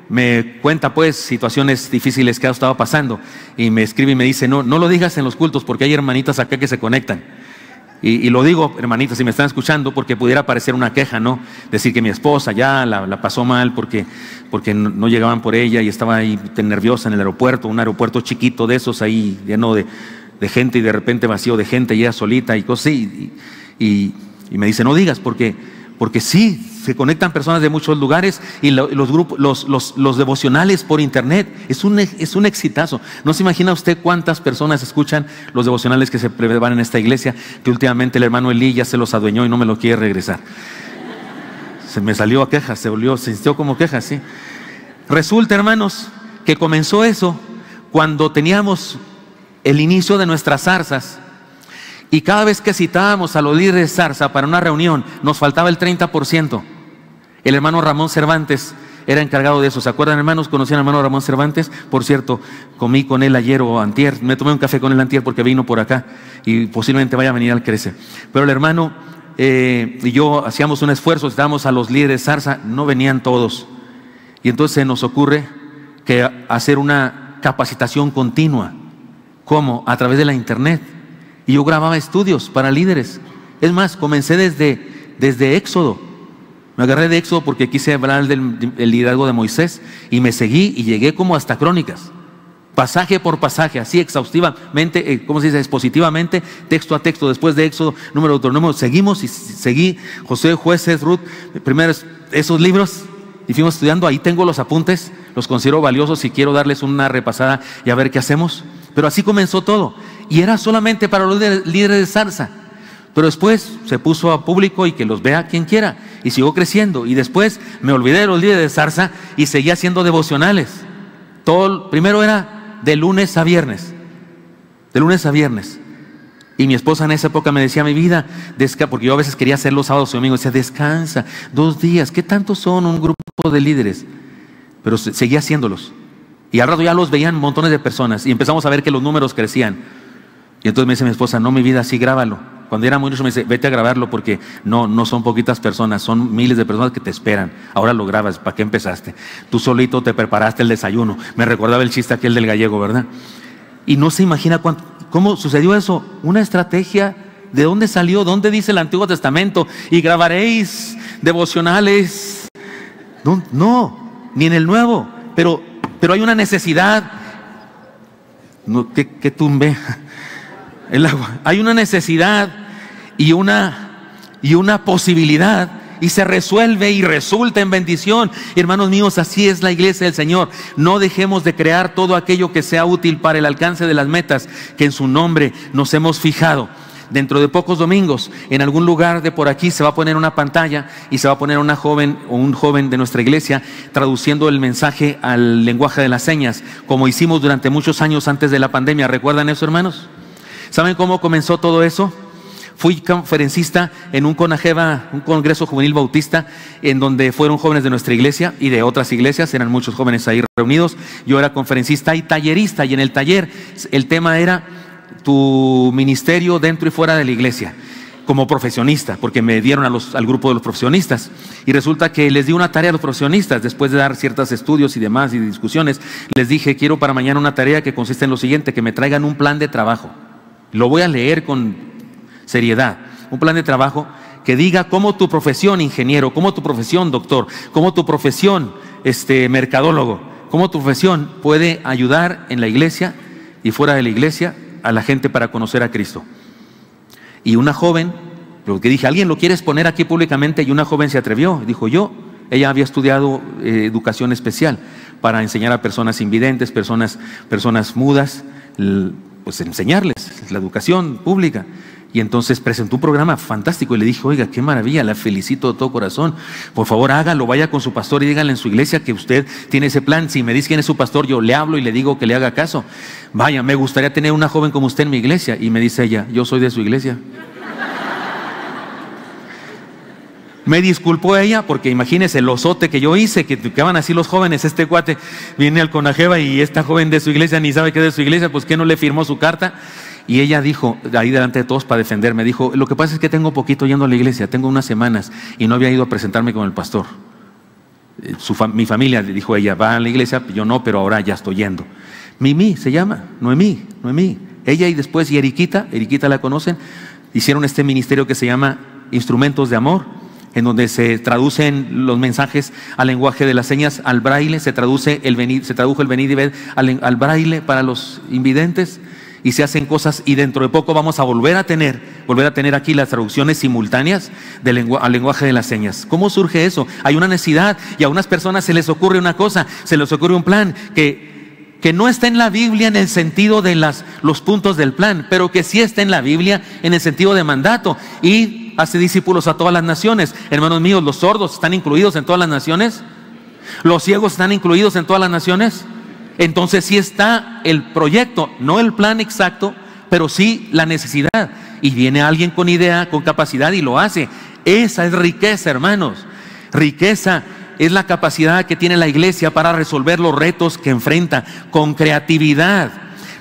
me cuenta pues situaciones difíciles que ha estado pasando, y me escribe y me dice, no lo digas en los cultos porque hay hermanitas acá que se conectan. Y lo digo, hermanitas, si me están escuchando, porque pudiera parecer una queja, ¿no? Decir que mi esposa ya la pasó mal porque no llegaban por ella y estaba ahí nerviosa en el aeropuerto, un aeropuerto chiquito de esos ahí, lleno de gente, y de repente vacío de gente, y ella solita y cosas así. Y me dice, no digas, porque sí se conectan personas de muchos lugares y los grupos, los devocionales por internet. Es un exitazo. No se imagina usted cuántas personas escuchan los devocionales que se van en esta iglesia, que últimamente el hermano Elí ya se los adueñó y no me lo quiere regresar. Se me salió a quejas, se sintió como quejas, sí. Resulta, hermanos, que comenzó eso cuando teníamos el inicio de nuestras zarzas. Y cada vez que citábamos a los líderes de zarza para una reunión, nos faltaba el 30%. El hermano Ramón Cervantes era encargado de eso. ¿Se acuerdan, hermanos? ¿Conocían al hermano Ramón Cervantes? Por cierto, comí con él ayer o antier. Me tomé un café con él antier porque vino por acá y posiblemente vaya a venir al Crece. Pero el hermano y yo hacíamos un esfuerzo, citábamos a los líderes de zarza, no venían todos. Y entonces nos ocurre que hacer una capacitación continua. ¿Cómo? A través de la internet. Y yo grababa estudios para líderes. Es más, comencé desde Éxodo. Me agarré de Éxodo porque quise hablar del liderazgo de Moisés y me seguí y llegué como hasta Crónicas. Pasaje por pasaje, así exhaustivamente, ¿cómo se dice? Expositivamente, texto a texto. Después de Éxodo, número Deuteronomio, seguimos y seguí Josué, Jueces, Ruth, primero esos libros y fuimos estudiando. Ahí tengo los apuntes, los considero valiosos y quiero darles una repasada y a ver qué hacemos. Pero así comenzó todo. Y era solamente para los líderes de zarza. Pero después se puso a público y que los vea quien quiera. Y siguió creciendo. Y después me olvidé de los líderes de zarza y seguía haciendo devocionales. Primero era de lunes a viernes. De lunes a viernes. Y mi esposa en esa época me decía, mi vida, porque yo a veces quería hacer los sábados y domingos. Decía, descansa, 2 días. ¿Qué tantos son un grupo de líderes? Pero seguía haciéndolos. Y al rato ya los veían montones de personas. Y empezamos a ver que los números crecían. Y entonces me dice mi esposa, no, mi vida, sí, grábalo. Cuando era muy mucho me dice, vete a grabarlo porque no son poquitas personas, son miles de personas que te esperan. Ahora lo grabas, ¿para qué empezaste? Tú solito te preparaste el desayuno. Me recordaba el chiste aquel del gallego, ¿verdad? Y no se imagina cómo sucedió eso. Una estrategia, ¿de dónde salió? ¿Dónde dice el Antiguo Testamento? Y grabaréis devocionales. No, ni en el Nuevo. Pero hay una necesidad. No, ¿qué tumbe? El agua. Hay una necesidad y una posibilidad y se resuelve y resulta en bendición. Hermanos míos, así es la iglesia del Señor. No dejemos de crear todo aquello que sea útil para el alcance de las metas que en su nombre nos hemos fijado. Dentro de pocos domingos, en algún lugar de por aquí se va a poner una pantalla y se va a poner una joven o un joven de nuestra iglesia traduciendo el mensaje al lenguaje de las señas, como hicimos durante muchos años antes de la pandemia. ¿Recuerdan eso, hermanos? ¿Saben cómo comenzó todo eso? Fui conferencista en un CONAGEBA, un congreso juvenil bautista, en donde fueron jóvenes de nuestra iglesia y de otras iglesias, eran muchos jóvenes ahí reunidos. Yo era conferencista y tallerista, y en el taller el tema era tu ministerio dentro y fuera de la iglesia, como profesionista, porque me dieron al grupo de los profesionistas. Y resulta que les di una tarea a los profesionistas, después de dar ciertos estudios y demás y discusiones, les dije, quiero para mañana una tarea que consiste en lo siguiente, que me traigan un plan de trabajo. Lo voy a leer con seriedad. Un plan de trabajo que diga cómo tu profesión ingeniero, cómo tu profesión doctor, cómo tu profesión mercadólogo, cómo tu profesión puede ayudar en la iglesia y fuera de la iglesia a la gente para conocer a Cristo. Y una joven, lo que dije, ¿alguien lo quiere exponer aquí públicamente? Y una joven se atrevió, dijo yo. Ella había estudiado educación especial para enseñar a personas invidentes, personas mudas, pues enseñarles la educación pública. Y entonces presentó un programa fantástico y le dije, oiga, qué maravilla, la felicito de todo corazón. Por favor, hágalo, vaya con su pastor y dígale en su iglesia que usted tiene ese plan. Si me dice quién es su pastor, yo le hablo y le digo que le haga caso. Vaya, me gustaría tener una joven como usted en mi iglesia. Y me dice ella, yo soy de su iglesia. Me disculpó ella porque imagínese el osote que yo hice, que van así los jóvenes. Este cuate viene al CONAGEBA y esta joven de su iglesia ni sabe qué es de su iglesia, pues que no le firmó su carta. Y ella dijo, ahí delante de todos para defenderme, dijo, lo que pasa es que tengo poquito yendo a la iglesia, tengo unas semanas y no había ido a presentarme con el pastor. Mi familia, dijo ella, va a la iglesia, yo no, pero ahora ya estoy yendo. Mimi se llama, Noemí. Ella y después y Eriquita la conocen, hicieron este ministerio que se llama Instrumentos de Amor, en donde se traducen los mensajes al lenguaje de las señas, al braille, se tradujo el venid y ved al braille para los invidentes. y se hacen cosas, y dentro de poco vamos a volver a tener aquí las traducciones simultáneas al lenguaje de las señas. ¿Cómo surge eso? Hay una necesidad, y a unas personas se les ocurre una cosa, se les ocurre un plan que no está en la Biblia en el sentido de los puntos del plan, pero que sí está en la Biblia en el sentido de mandato. Y hace discípulos a todas las naciones. Hermanos míos, ¿los sordos están incluidos en todas las naciones? ¿Los ciegos están incluidos en todas las naciones? Entonces sí está el proyecto, no el plan exacto, pero sí la necesidad. Y viene alguien con idea, con capacidad, y lo hace. Esa es riqueza, hermanos. Riqueza es la capacidad que tiene la iglesia para resolver los retos que enfrenta con creatividad,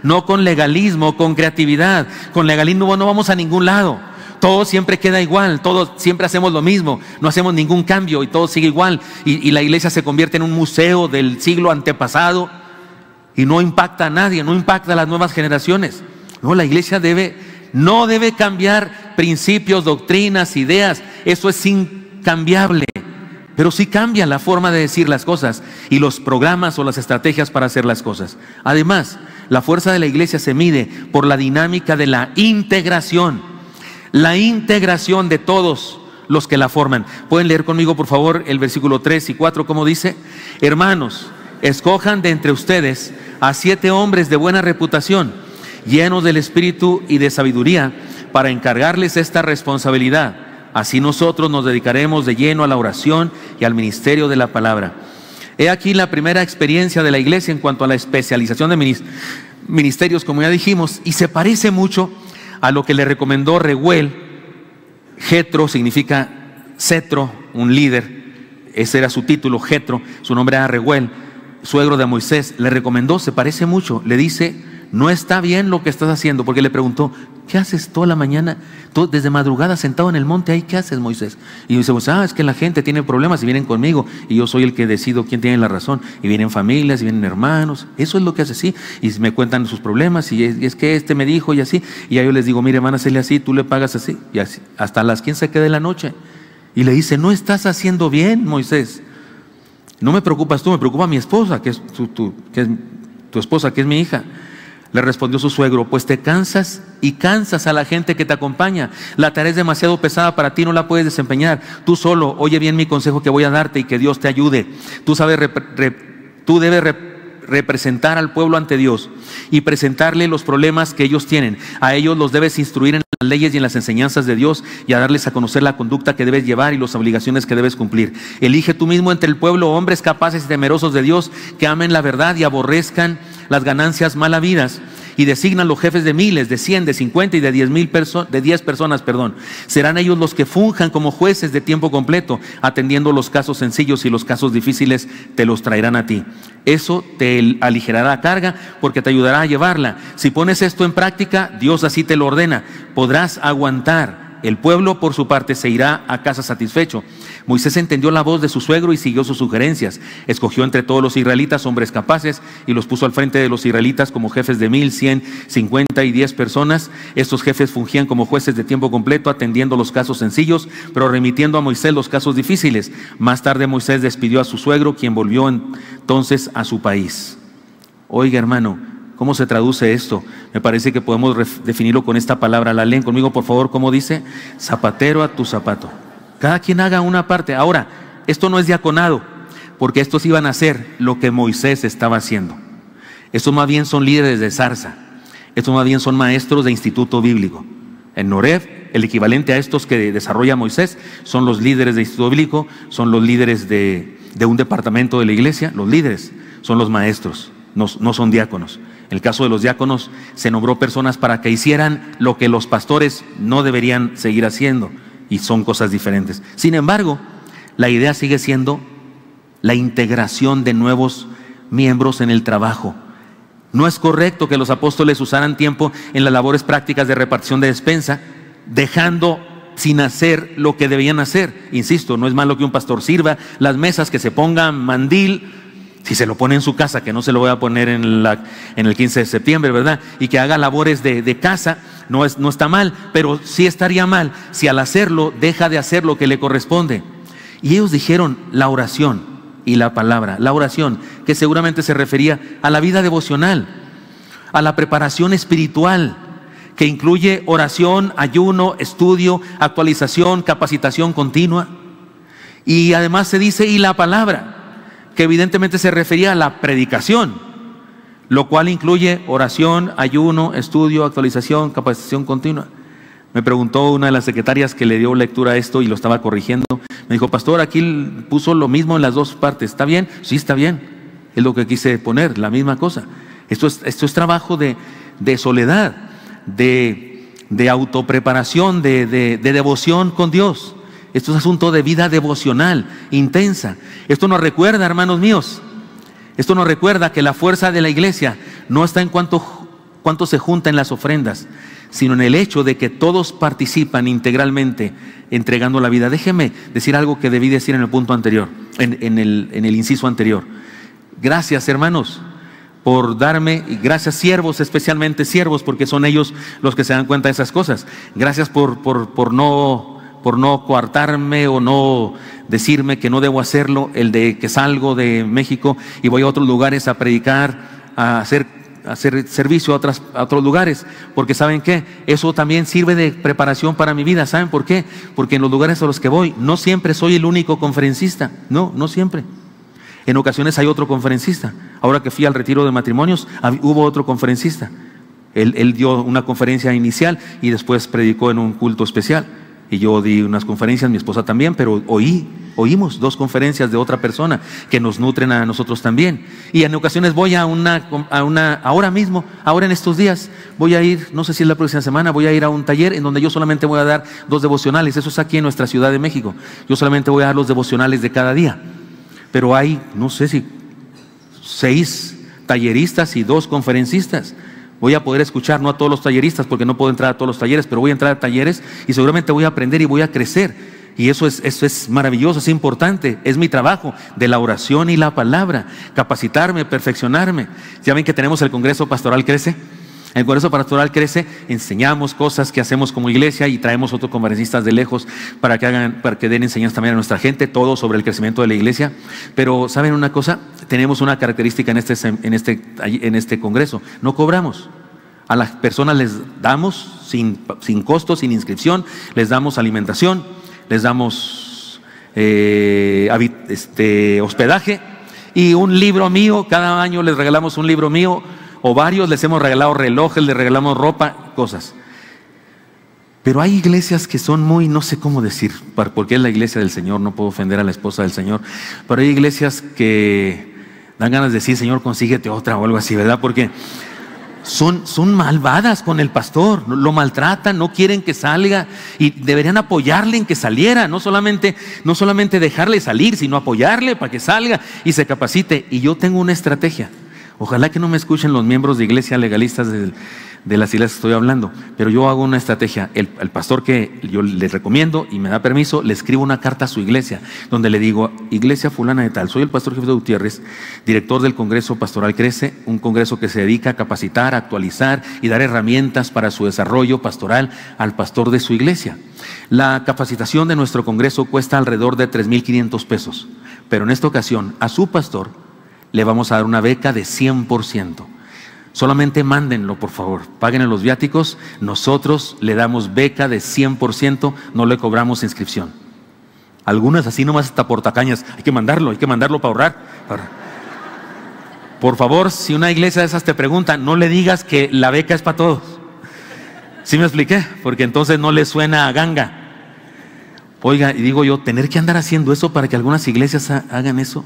no con legalismo, con creatividad. Con legalismo no vamos a ningún lado. Todo siempre queda igual, todos siempre hacemos lo mismo, no hacemos ningún cambio y todo sigue igual. Y la iglesia se convierte en un museo del siglo antepasado y no impacta a nadie, no impacta a las nuevas generaciones. No, la iglesia no debe cambiar principios, doctrinas, ideas. Eso es incambiable. Pero sí cambia la forma de decir las cosas y los programas o las estrategias para hacer las cosas. Además, la fuerza de la iglesia se mide por la dinámica de la integración. La integración de todos los que la forman. ¿Pueden leer conmigo, por favor, el versículo 3 y 4? ¿Cómo dice? Hermanos, escojan de entre ustedes a 7 hombres de buena reputación, llenos del Espíritu y de sabiduría, para encargarles esta responsabilidad. Así nosotros nos dedicaremos de lleno a la oración y al ministerio de la palabra. He aquí la primera experiencia de la iglesia en cuanto a la especialización de ministerios, como ya dijimos, y se parece mucho a lo que le recomendó Reuel. Jetro significa cetro, un líder. Ese era su título, Jetro. Su nombre era Reuel, suegro de Moisés. Le recomendó, se parece mucho. Le dice: no está bien lo que estás haciendo, porque le preguntó: ¿qué haces toda la mañana, desde madrugada sentado en el monte ahí? ¿Qué haces, Moisés? Y dice: pues, es que la gente tiene problemas y vienen conmigo, y yo soy el que decido quién tiene la razón, y vienen familias, y vienen hermanos. Eso es lo que hace, sí, y me cuentan sus problemas, y es que este me dijo, y así, y a ellos les digo: mire, van a hacerle así, tú le pagas así, y así, hasta las 15 de la noche. Y le dice: no estás haciendo bien, Moisés. No me preocupas tú, me preocupa mi esposa, que es tu esposa, que es mi hija. Le respondió su suegro: pues te cansas y cansas a la gente que te acompaña. La tarea es demasiado pesada para ti, no la puedes desempeñar tú solo. Oye bien mi consejo que voy a darte y que Dios te ayude. Tú debes representar al pueblo ante Dios y presentarle los problemas que ellos tienen. A ellos los debes instruir en las leyes y en las enseñanzas de Dios, y a darles a conocer la conducta que debes llevar y las obligaciones que debes cumplir. Elige tú mismo entre el pueblo hombres capaces y temerosos de Dios, que amen la verdad y aborrezcan las ganancias mal habidas, y designan los jefes de miles, de 100, de 50 y de 10 personas. Serán ellos los que funjan como jueces de tiempo completo, atendiendo los casos sencillos, y los casos difíciles te los traerán a ti. Eso te aligerará la carga, porque te ayudará a llevarla. Si pones esto en práctica, Dios así te lo ordena, podrás aguantar. El pueblo, por su parte, se irá a casa satisfecho. Moisés entendió la voz de su suegro y siguió sus sugerencias. Escogió entre todos los israelitas hombres capaces y los puso al frente de los israelitas como jefes de 1000, 100, 50 y 10 personas. Estos jefes fungían como jueces de tiempo completo, atendiendo los casos sencillos, pero remitiendo a Moisés los casos difíciles. Más tarde Moisés despidió a su suegro, quien volvió entonces a su país. Oiga, hermano, ¿cómo se traduce esto? Me parece que podemos definirlo con esta palabra. La leen conmigo, por favor. ¿Cómo dice? Zapatero a tu zapato. Cada quien haga una parte. Ahora, esto no es diaconado, porque estos iban a hacer lo que Moisés estaba haciendo. Estos más bien son líderes de zarza. Estos más bien son maestros de instituto bíblico. En Noreb, el equivalente a estos que desarrolla Moisés son los líderes de instituto bíblico, son los líderes de un departamento de la iglesia. Los líderes son los maestros, no son diáconos. En el caso de los diáconos, se nombró personas para que hicieran lo que los pastores no deberían seguir haciendo, y son cosas diferentes. Sin embargo, la idea sigue siendo la integración de nuevos miembros en el trabajo. No es correcto que los apóstoles usaran tiempo en las labores prácticas de repartición de despensa, dejando sin hacer lo que debían hacer. Insisto, no es malo que un pastor sirva las mesas, que se ponga mandil, si se lo pone en su casa, que no se lo voy a poner en el 15 de septiembre, ¿verdad? Y que haga labores de casa, no está mal, pero sí estaría mal si al hacerlo deja de hacer lo que le corresponde. Y ellos dijeron la oración y la palabra. La oración, que seguramente se refería a la vida devocional, a la preparación espiritual, que incluye oración, ayuno, estudio, actualización, capacitación continua. Y además se dice, y la palabra, que evidentemente se refería a la predicación, lo cual incluye oración, ayuno, estudio, actualización, capacitación continua. Me preguntó una de las secretarias que le dio lectura a esto y lo estaba corrigiendo. Me dijo, pastor, aquí puso lo mismo en las dos partes. ¿Está bien? Sí, está bien. Es lo que quise poner, la misma cosa. Esto es trabajo de soledad, de autopreparación, de devoción con Dios. Esto es asunto de vida devocional, intensa. Esto nos recuerda, hermanos míos, esto nos recuerda que la fuerza de la iglesia no está en cuánto se junta en las ofrendas, sino en el hecho de que todos participan integralmente entregando la vida. Déjeme decir algo que debí decir en el punto anterior, en el inciso anterior. Gracias, hermanos, por darme, y gracias siervos, especialmente siervos, porque son ellos los que se dan cuenta de esas cosas. Gracias por no coartarme o no decirme que no debo hacerlo, el de que salgo de México y voy a otros lugares a predicar, a hacer servicio a otros lugares, porque ¿saben qué? Eso también sirve de preparación para mi vida. ¿Saben por qué? Porque en los lugares a los que voy no siempre soy el único conferencista, no siempre. En ocasiones hay otro conferencista. Ahora que fui al retiro de matrimonios, hubo otro conferencista. Él dio una conferencia inicial y después predicó en un culto especial. Y yo di unas conferencias, mi esposa también, pero oímos dos conferencias de otra persona que nos nutren a nosotros también. Y en ocasiones voy ahora mismo, ahora en estos días, voy a ir, no sé si es la próxima semana, voy a ir a un taller en donde yo solamente voy a dar 2 devocionales. Eso es aquí en nuestra Ciudad de México. Yo solamente voy a dar los devocionales de cada día. Pero hay, no sé si 6 talleristas y 2 conferencistas. Voy a poder escuchar, no a todos los talleristas, porque no puedo entrar a todos los talleres, pero voy a entrar a talleres y seguramente voy a aprender y voy a crecer. Y eso es maravilloso, es importante, es mi trabajo de la oración y la palabra, capacitarme, perfeccionarme. Ya ven que tenemos el Congreso Pastoral Crece. En el Congreso Pastoral Crece enseñamos cosas que hacemos como iglesia y traemos otros conferencistas de lejos para que den enseñanza también a nuestra gente, todo sobre el crecimiento de la iglesia. Pero ¿saben una cosa? Tenemos una característica en este Congreso: no cobramos. A las personas les damos sin costo, sin inscripción, les damos alimentación, les damos hospedaje y un libro mío. Cada año les regalamos un libro mío o varios, les hemos regalado relojes, les regalamos ropa, cosas. Pero hay iglesias que son muy, no sé cómo decir, porque es la iglesia del Señor, no puedo ofender a la esposa del Señor, pero hay iglesias que dan ganas de decir, Señor, consíguete otra o algo así, ¿verdad? Porque son malvadas con el pastor, lo maltratan, no quieren que salga y deberían apoyarle en que saliera, no solamente dejarle salir, sino apoyarle para que salga y se capacite. Y yo tengo una estrategia. Ojalá que no me escuchen los miembros de iglesia legalistas de las iglesias que estoy hablando, pero yo hago una estrategia. El pastor que yo le recomiendo y me da permiso, le escribo una carta a su iglesia, donde le digo: iglesia fulana de tal, soy el pastor Jefe de Gutiérrez, director del Congreso Pastoral Crece, un congreso que se dedica a capacitar, a actualizar y dar herramientas para su desarrollo pastoral al pastor de su iglesia. La capacitación de nuestro congreso cuesta alrededor de 3,500 pesos, pero en esta ocasión a su pastor le vamos a dar una beca de 100%. Solamente mándenlo, por favor, paguen los viáticos, nosotros le damos beca de 100%, no le cobramos inscripción. Algunas así nomás hasta por tacañas, hay que mandarlo para ahorrar. Por favor, si una iglesia de esas te pregunta, no le digas que la beca es para todos. ¿Sí me expliqué? Porque entonces no le suena a ganga. Oiga, y digo yo, tener que andar haciendo eso para que algunas iglesias hagan eso.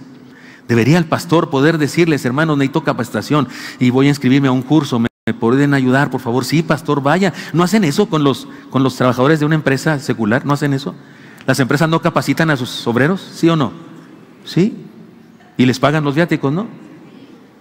Debería el pastor poder decirles: hermanos, necesito capacitación y voy a inscribirme a un curso, ¿me pueden ayudar, por favor? Sí, pastor, vaya. ¿No hacen eso con los trabajadores de una empresa secular? ¿No hacen eso? ¿Las empresas no capacitan a sus obreros? ¿Sí o no? ¿Sí? Y les pagan los viáticos, ¿no?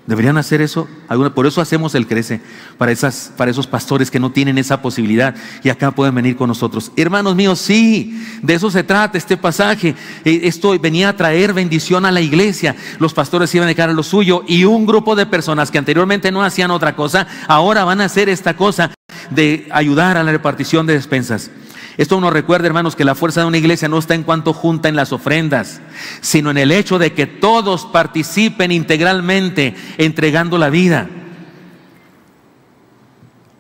Deberían hacer eso. Por eso hacemos el Crece, para esos pastores que no tienen esa posibilidad y acá pueden venir con nosotros. Hermanos míos, sí, de eso se trata este pasaje. Esto venía a traer bendición a la iglesia. Los pastores iban a dejar lo suyo y un grupo de personas que anteriormente no hacían otra cosa, ahora van a hacer esta cosa de ayudar a la repartición de despensas. Esto nos recuerda, hermanos, que la fuerza de una iglesia no está en cuanto junta en las ofrendas, sino en el hecho de que todos participen integralmente entregando la vida.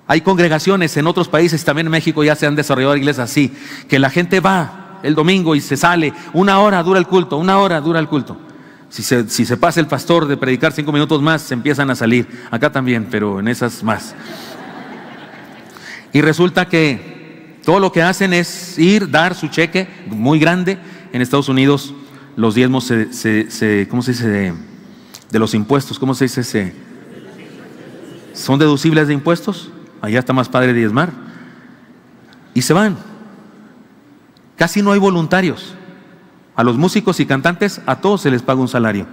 Hay congregaciones en otros países, también en México ya se han desarrollado iglesias así, que la gente va el domingo y se sale, 1 hora dura el culto, 1 hora dura el culto. Si se pasa el pastor de predicar 5 minutos más, se empiezan a salir. Acá también, pero en esas más. Y resulta que todo lo que hacen es ir, dar su cheque muy grande. En Estados Unidos los diezmos ¿cómo se dice? De los impuestos, ¿cómo se dice? ¿Son deducibles de impuestos? Allá está más padre diezmar. Y se van. Casi no hay voluntarios. A los músicos y cantantes, a todos se les paga un salario.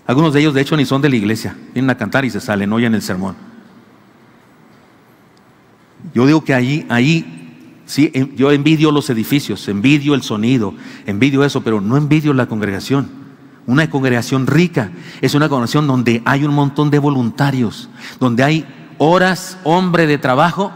Algunos de ellos, de hecho, ni son de la iglesia. Vienen a cantar y se salen, oyen el sermón. Yo digo que ahí, sí, yo envidio los edificios, envidio el sonido, envidio eso, pero no envidio la congregación. Una congregación rica es una congregación donde hay un montón de voluntarios, donde hay horas, hombre, de trabajo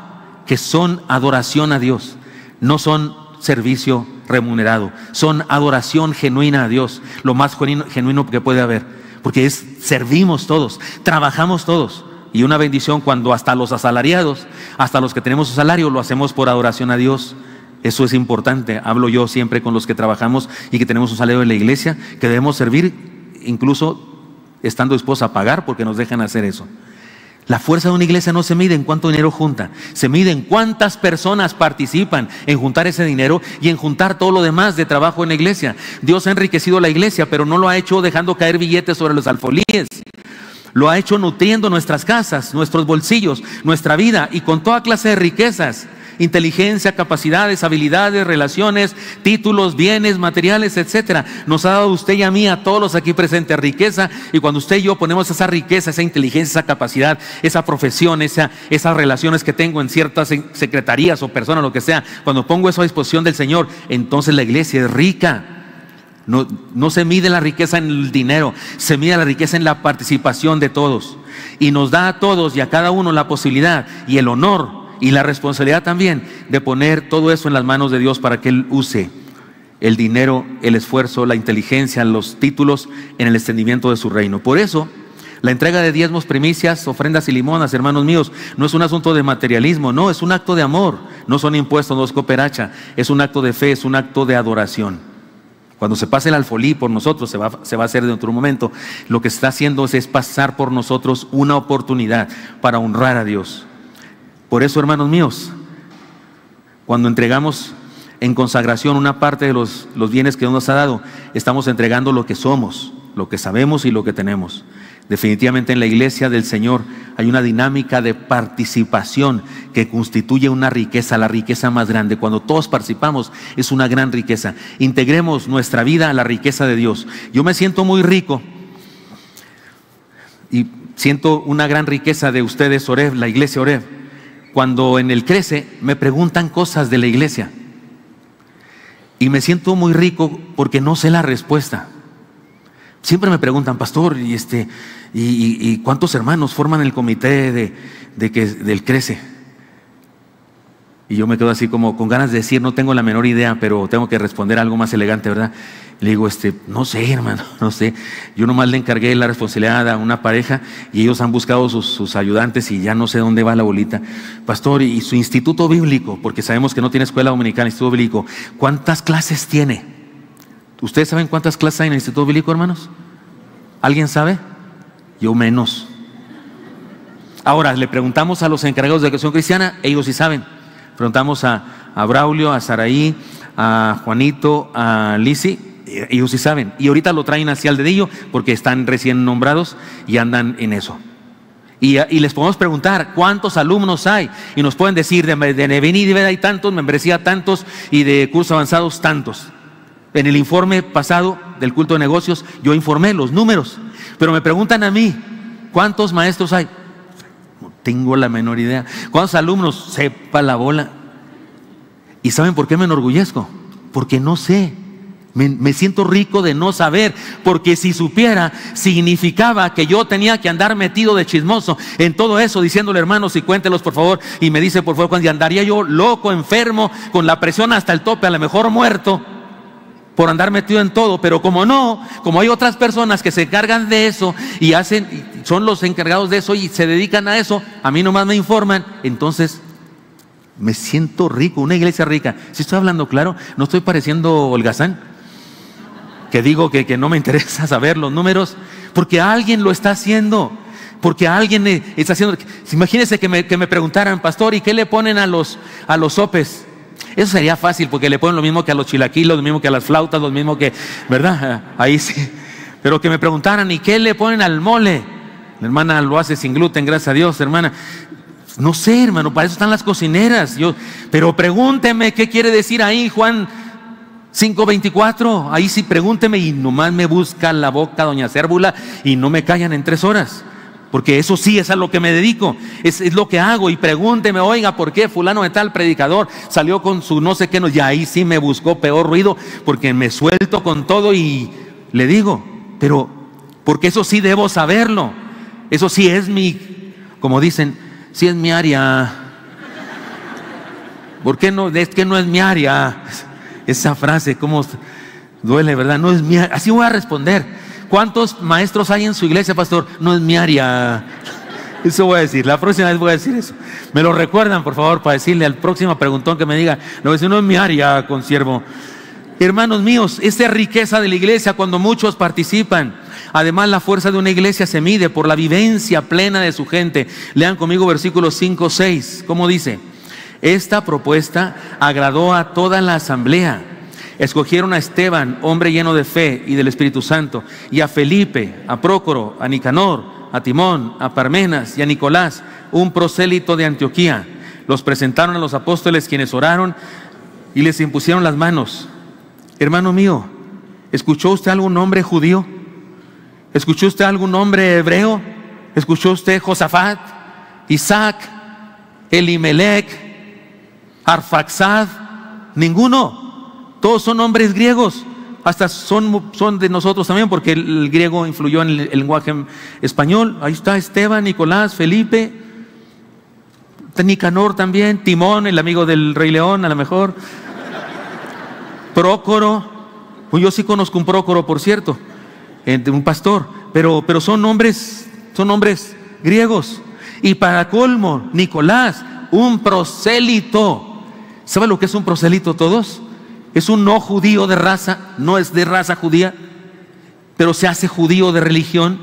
que son adoración a Dios, no son servicio remunerado, son adoración genuina a Dios, lo más genuino que puede haber, porque servimos todos, trabajamos todos. Y una bendición cuando hasta los asalariados, hasta los que tenemos un salario, lo hacemos por adoración a Dios. Eso es importante. Hablo yo siempre con los que trabajamos y que tenemos un salario en la iglesia, que debemos servir incluso estando dispuestos a pagar porque nos dejan hacer eso. La fuerza de una iglesia no se mide en cuánto dinero junta, se mide en cuántas personas participan en juntar ese dinero y en juntar todo lo demás de trabajo en la iglesia. Dios ha enriquecido la iglesia, pero no lo ha hecho dejando caer billetes sobre los alfolíes. Lo ha hecho nutriendo nuestras casas, nuestros bolsillos, nuestra vida, y con toda clase de riquezas: inteligencia, capacidades, habilidades, relaciones, títulos, bienes, materiales, etcétera. Nos ha dado usted y a mí, a todos los aquí presentes, riqueza, y cuando usted y yo ponemos esa riqueza, esa inteligencia, esa capacidad, esa profesión, esas relaciones que tengo en ciertas secretarías o personas, lo que sea, cuando pongo eso a disposición del Señor, entonces la iglesia es rica. No se mide la riqueza en el dinero, se mide la riqueza en la participación de todos, y nos da a todos y a cada uno la posibilidad y el honor y la responsabilidad también de poner todo eso en las manos de Dios para que Él use el dinero, el esfuerzo, la inteligencia, los títulos en el extendimiento de su reino. Por eso la entrega de diezmos, primicias, ofrendas y limonas, hermanos míos, no es un asunto de materialismo, no, es un acto de amor. No son impuestos, no es cooperacha, es un acto de fe, es un acto de adoración. Cuando se pase el alfolí por nosotros, se va a hacer de otro momento. Lo que se está haciendo es pasar por nosotros una oportunidad para honrar a Dios. Por eso, hermanos míos, cuando entregamos en consagración una parte de los bienes que Dios nos ha dado, estamos entregando lo que somos, lo que sabemos y lo que tenemos. Definitivamente en la iglesia del Señor hay una dinámica de participación que constituye una riqueza, la riqueza más grande. Cuando todos participamos es una gran riqueza. Integremos nuestra vida a la riqueza de Dios. Yo me siento muy rico y siento una gran riqueza de ustedes, Oreb, la iglesia Oreb. Cuando en el Crece me preguntan cosas de la iglesia y me siento muy rico porque no sé la respuesta. Siempre me preguntan, pastor, ¿y cuántos hermanos forman el comité del Crece? Y yo me quedo así como con ganas de decir, no tengo la menor idea, pero tengo que responder algo más elegante, ¿verdad? Le digo, no sé, hermano, no sé. Yo nomás le encargué la responsabilidad a una pareja y ellos han buscado sus ayudantes y ya no sé dónde va la bolita. Pastor, y su instituto bíblico, porque sabemos que no tiene escuela dominical, instituto bíblico, ¿cuántas clases tiene? ¿Ustedes saben cuántas clases hay en el instituto bíblico, hermanos? ¿Alguien sabe? Yo menos. Ahora, le preguntamos a los encargados de educación cristiana, ellos sí saben. Preguntamos a Braulio, a Saraí, a Juanito, a Lisi, ellos sí saben. Y ahorita lo traen hacia el dedillo porque están recién nombrados y andan en eso. Y les podemos preguntar cuántos alumnos hay y nos pueden decir de Neveni hay tantos, membresía tantos y de cursos avanzados tantos. En el informe pasado del culto de negocios yo informé los números, pero me preguntan a mí, ¿cuántos maestros hay? No tengo la menor idea. ¿Cuántos alumnos? Sepa la bola. ¿Y saben por qué me enorgullezco? Porque no sé. Me siento rico de no saber, porque si supiera significaba que yo tenía que andar metido de chismoso en todo eso, diciéndole, hermanos, y cuéntelos por favor, y me dice por favor, cuando andaría yo loco, enfermo, con la presión hasta el tope, a lo mejor muerto, por andar metido en todo, pero como hay otras personas que se encargan de eso y son los encargados de eso y se dedican a eso, a mí nomás me informan, entonces me siento rico, una iglesia rica. Si estoy hablando claro, no estoy pareciendo holgazán, que digo que no me interesa saber los números, porque alguien lo está haciendo, porque alguien está haciendo. Imagínense que me preguntaran, pastor, ¿y qué le ponen a los sopes? Eso sería fácil, porque le ponen lo mismo que a los chilaquilos, lo mismo que a las flautas, lo mismo que, ¿verdad? Ahí sí. Pero que me preguntaran, ¿y qué le ponen al mole? La hermana lo hace sin gluten, gracias a Dios, hermana. No sé, hermano, para eso están las cocineras. Pero pregúnteme qué quiere decir ahí Juan 5:24. Ahí sí pregúnteme, y nomás me busca la boca doña Cérvula y no me callan en 3 horas. Porque eso sí es a lo que me dedico, es lo que hago. Y pregúnteme, oiga, ¿por qué fulano de tal predicador salió con su no sé qué? Y ahí sí me buscó peor ruido, porque me suelto con todo y le digo, pero porque eso sí debo saberlo. Eso sí es como dicen, sí es mi área. ¿Por qué no? Es que no es mi área. Esa frase, cómo duele, ¿verdad? No es mi área. Así voy a responder. ¿Cuántos maestros hay en su iglesia, pastor? No es mi área. Eso voy a decir, la próxima vez voy a decir eso. Me lo recuerdan, por favor, para decirle al próximo preguntón que me diga, no es mi área, consiervo. Hermanos míos, esta es riqueza de la iglesia cuando muchos participan. Además, la fuerza de una iglesia se mide por la vivencia plena de su gente. Lean conmigo versículos 5, 6. ¿Cómo dice? Esta propuesta agradó a toda la asamblea. Escogieron a Esteban, hombre lleno de fe y del Espíritu Santo, y a Felipe, a Prócoro, a Nicanor, a Timón, a Parmenas y a Nicolás, un prosélito de Antioquía. Los presentaron a los apóstoles, quienes oraron y les impusieron las manos. Hermano mío, ¿escuchó usted algún nombre judío? ¿Escuchó usted algún nombre hebreo? ¿Escuchó usted Josafat, Isaac, Elimelech, Arfaxad? Ninguno. Todos son nombres griegos, hasta son de nosotros también, porque el griego influyó en el lenguaje español. Ahí está Esteban, Nicolás, Felipe, Nicanor también, Timón, el amigo del Rey León, a lo mejor, Prócoro. Pues yo sí conozco un Prócoro, por cierto, de un pastor, pero son nombres griegos. Y para colmo, Nicolás, un prosélito. ¿Sabe lo que es un prosélito todos? Es un no judío de raza, no es de raza judía, pero se hace judío de religión.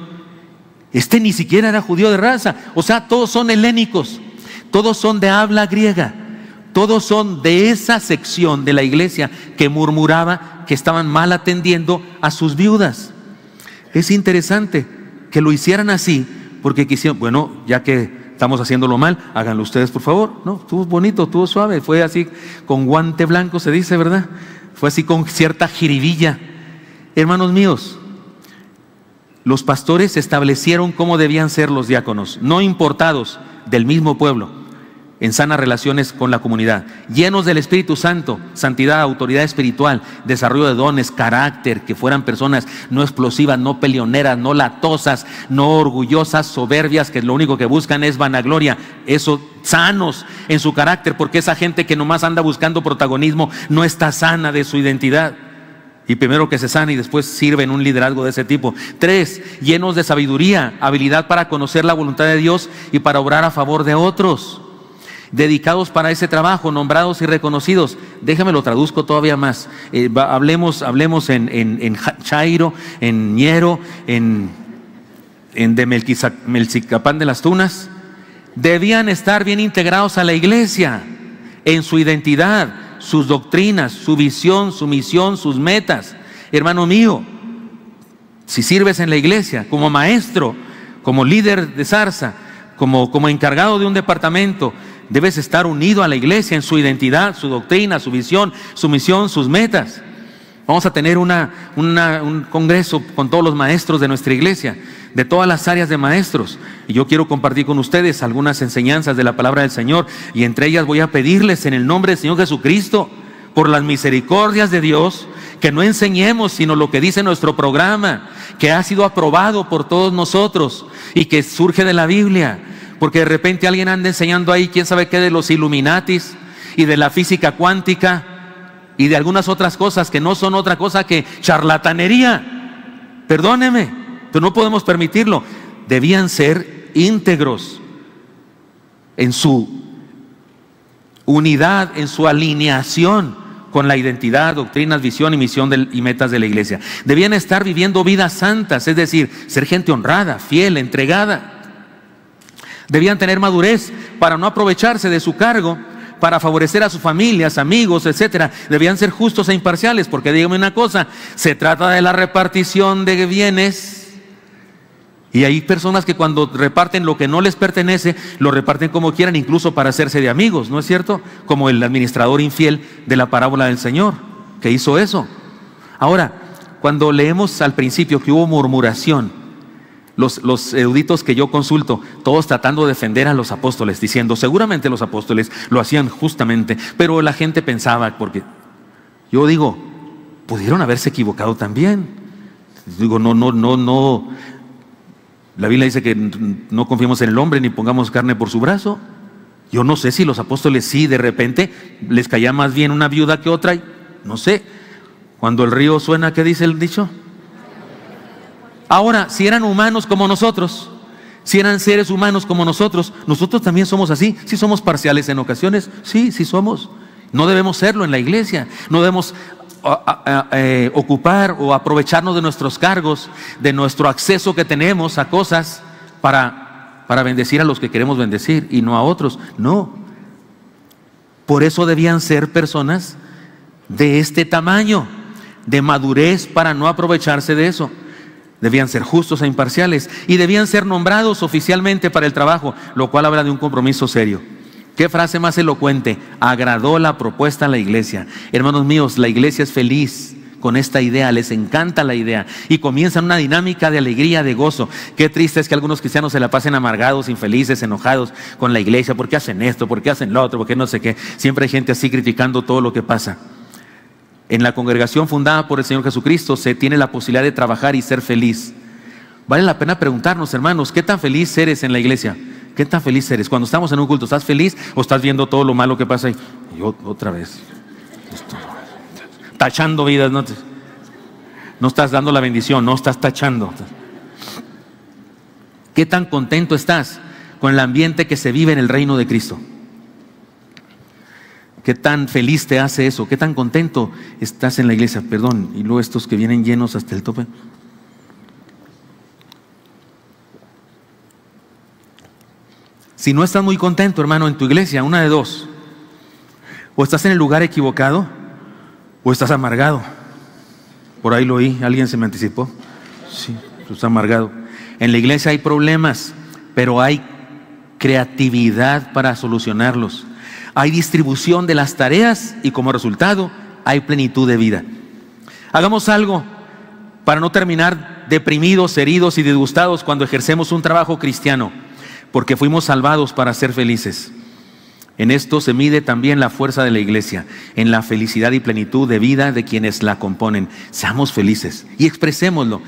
Este ni siquiera era judío de raza. O sea, todos son helénicos, todos son de habla griega, todos son de esa sección de la iglesia que murmuraba que estaban mal atendiendo a sus viudas. Es interesante que lo hicieran así, porque quisieron, bueno, ya que estamos haciéndolo mal, háganlo ustedes, por favor. No, estuvo bonito, estuvo suave, fue así con guante blanco, se dice, ¿verdad? Fue así con cierta jiribilla. Hermanos míos, los pastores establecieron cómo debían ser los diáconos, no importados, del mismo pueblo, en sanas relaciones con la comunidad, llenos del Espíritu Santo, santidad, autoridad espiritual, desarrollo de dones, carácter, que fueran personas no explosivas, no peleoneras, no latosas, no orgullosas, soberbias, que lo único que buscan es vanagloria. Eso, sanos en su carácter, porque esa gente que nomás anda buscando protagonismo no está sana de su identidad. Y primero que se sana y después sirve en un liderazgo de ese tipo. 3, llenos de sabiduría, habilidad para conocer la voluntad de Dios y para obrar a favor de otros. Dedicados para ese trabajo, nombrados y reconocidos. Déjame lo traduzco todavía más. Hablemos en Chairo, en Ñero, en de Melchicapán de las Tunas. Debían estar bien integrados a la iglesia, en su identidad, sus doctrinas, su visión, su misión, sus metas. Hermano mío, si sirves en la iglesia como maestro, como líder de zarza, como encargado de un departamento, debes estar unido a la iglesia en su identidad, su doctrina, su visión, su misión, sus metas. Vamos a tener un congreso con todos los maestros de nuestra iglesia, de todas las áreas de maestros. Y yo quiero compartir con ustedes algunas enseñanzas de la palabra del Señor. Y entre ellas voy a pedirles en el nombre del Señor Jesucristo, por las misericordias de Dios, que no enseñemos sino lo que dice nuestro programa, que ha sido aprobado por todos nosotros y que surge de la Biblia. Porque de repente alguien anda enseñando ahí quién sabe qué de los Illuminatis y de la física cuántica. y de algunas otras cosas que no son otra cosa que charlatanería. Perdóneme, pero no podemos permitirlo. Debían ser íntegros en su unidad, en su alineación con la identidad, doctrinas, visión y misión y metas de la iglesia. Debían estar viviendo vidas santas, es decir, ser gente honrada, fiel, entregada. Debían tener madurez para no aprovecharse de su cargo, para favorecer a sus familias, amigos, etcétera. Debían ser justos e imparciales, porque dígame una cosa, se trata de la repartición de bienes. Y hay personas que cuando reparten lo que no les pertenece, lo reparten como quieran, incluso para hacerse de amigos, ¿no es cierto? Como el administrador infiel de la parábola del Señor, que hizo eso. Ahora, cuando leemos al principio que hubo murmuración, los eruditos que yo consulto, todos tratando de defender a los apóstoles, diciendo, seguramente los apóstoles lo hacían justamente, pero la gente pensaba, porque yo digo, pudieron haberse equivocado también. Digo, no. La Biblia dice que no confiemos en el hombre ni pongamos carne por su brazo. Yo no sé si los apóstoles sí, de repente les caía más bien una viuda que otra. No sé. Cuando el río suena, ¿qué dice el dicho? Ahora, si eran humanos como nosotros, si eran seres humanos como nosotros también somos así. Si somos parciales en ocasiones, sí somos. No debemos serlo en la iglesia. No debemos ocupar o aprovecharnos de nuestros cargos, de nuestro acceso que tenemos a cosas para bendecir a los que queremos bendecir y no a otros. No. Por eso debían ser personas de este tamaño, de madurez para no aprovecharse de eso. Debían ser justos e imparciales y debían ser nombrados oficialmente para el trabajo, lo cual habla de un compromiso serio. ¿Qué frase más elocuente? Agradó la propuesta a la iglesia. Hermanos míos, la iglesia es feliz con esta idea, les encanta la idea y comienzan una dinámica de alegría, de gozo. Qué triste es que algunos cristianos se la pasen amargados, infelices, enojados con la iglesia. ¿Por qué hacen esto? ¿Por qué hacen lo otro? ¿Por qué no sé qué? Siempre hay gente así criticando todo lo que pasa. En la congregación fundada por el Señor Jesucristo se tiene la posibilidad de trabajar y ser feliz. Vale la pena preguntarnos, hermanos, ¿qué tan feliz eres en la iglesia? ¿Qué tan feliz eres? Cuando estamos en un culto, ¿estás feliz o estás viendo todo lo malo que pasa ahí? Y otra vez. Tachando vidas, no estás dando la bendición, no estás tachando. ¿Qué tan contento estás con el ambiente que se vive en el reino de Cristo? ¿Qué tan feliz te hace eso? ¿Qué tan contento estás en la iglesia? Perdón, y luego estos que vienen llenos hasta el tope. Si no estás muy contento, hermano, en tu iglesia, una de dos: o estás en el lugar equivocado o estás amargado. Por ahí lo oí, alguien se me anticipó. Sí, estás amargado. En la iglesia hay problemas, pero hay creatividad para solucionarlos. Hay distribución de las tareas y como resultado hay plenitud de vida. Hagamos algo para no terminar deprimidos, heridos y disgustados cuando ejercemos un trabajo cristiano, porque fuimos salvados para ser felices. En esto se mide también la fuerza de la iglesia, en la felicidad y plenitud de vida de quienes la componen. Seamos felices y expresémoslo.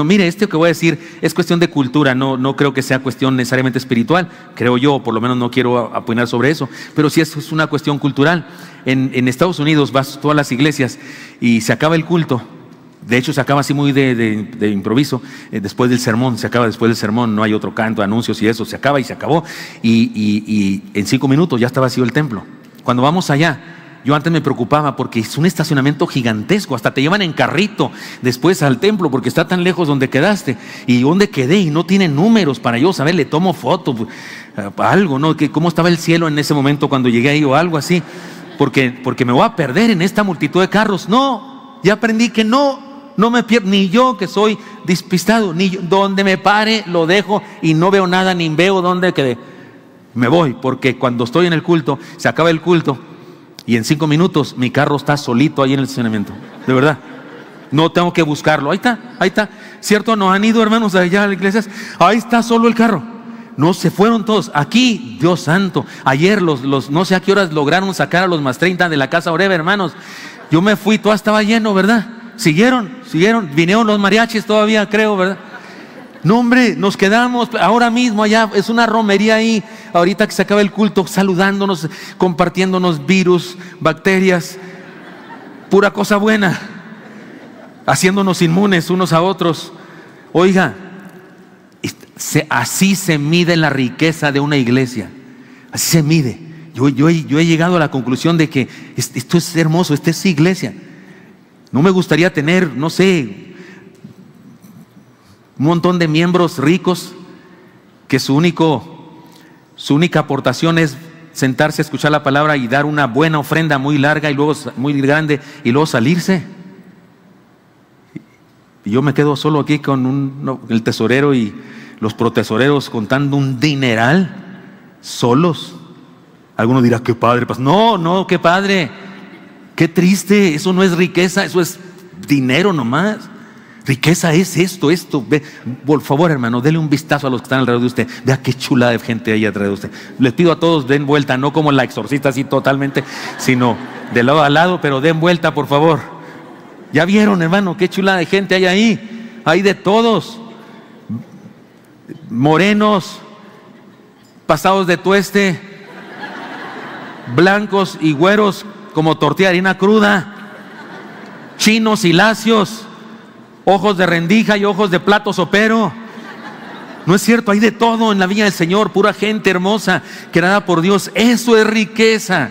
Mire, esto que voy a decir es cuestión de cultura, no creo que sea cuestión necesariamente espiritual, creo yo, por lo menos no quiero opinar sobre eso, pero sí es una cuestión cultural. En Estados Unidos vas a todas las iglesias y se acaba el culto. De hecho se acaba así muy de improviso, después del sermón, se acaba después del sermón, no hay otro canto, anuncios y eso, se acaba y se acabó y en 5 minutos ya está vacío el templo. Cuando vamos allá, yo antes me preocupaba porque es un estacionamiento gigantesco, hasta te llevan en carrito después al templo porque está tan lejos donde quedaste y donde quedé y no tiene números para yo saber, le tomo foto, algo, ¿no? ¿Cómo estaba el cielo en ese momento cuando llegué ahí o algo así? Porque me voy a perder en esta multitud de carros. No, ya aprendí que no me pierdo, ni yo que soy despistado, ni yo, donde me pare lo dejo y no veo nada, ni veo dónde quedé. Me voy, porque cuando estoy en el culto, se acaba el culto y en 5 minutos mi carro está solito ahí en el estacionamiento. De verdad, no tengo que buscarlo. Ahí está. ¿Cierto? ¿No han ido, hermanos, allá a las iglesias? Ahí está solo el carro. No, se fueron todos. Aquí, Dios santo, ayer los no sé a qué horas lograron sacar a los más 30 de la casa Oreva, hermanos. Yo me fui, todo estaba lleno, ¿verdad? Siguieron, vinieron los mariachis todavía, creo, ¿verdad? No, hombre, nos quedamos ahora mismo allá, es una romería ahí, ahorita que se acaba el culto, saludándonos, compartiéndonos virus, bacterias. pura cosa buena, haciéndonos inmunes unos a otros. Oiga, así se mide la riqueza de una iglesia, así se mide. Yo he llegado a la conclusión de que esto es hermoso, esta es iglesia. No me gustaría tener, no sé, un montón de miembros ricos que su única aportación es sentarse a escuchar la palabra y dar una buena ofrenda muy larga y luego muy grande y luego salirse. Y yo me quedo solo aquí con el tesorero y los protesoreros contando un dineral solos. Alguno dirá, qué padre. No, qué padre, qué triste. Eso no es riqueza, eso es dinero nomás. Riqueza es esto. Ve, por favor, hermano, dele un vistazo a los que están alrededor de usted. Vea qué chulada de gente hay alrededor de usted. Les pido a todos, den vuelta, no como la exorcista así totalmente, sino de lado a lado, pero den vuelta, por favor. Ya vieron, hermano, qué chulada de gente hay ahí. Hay de todos. Morenos, pasados de tueste, blancos y güeros como tortilla de harina cruda, chinos y lacios, ojos de rendija y ojos de plato sopero. No es cierto, hay de todo en la viña del Señor, pura gente hermosa, creada por Dios. Eso es riqueza.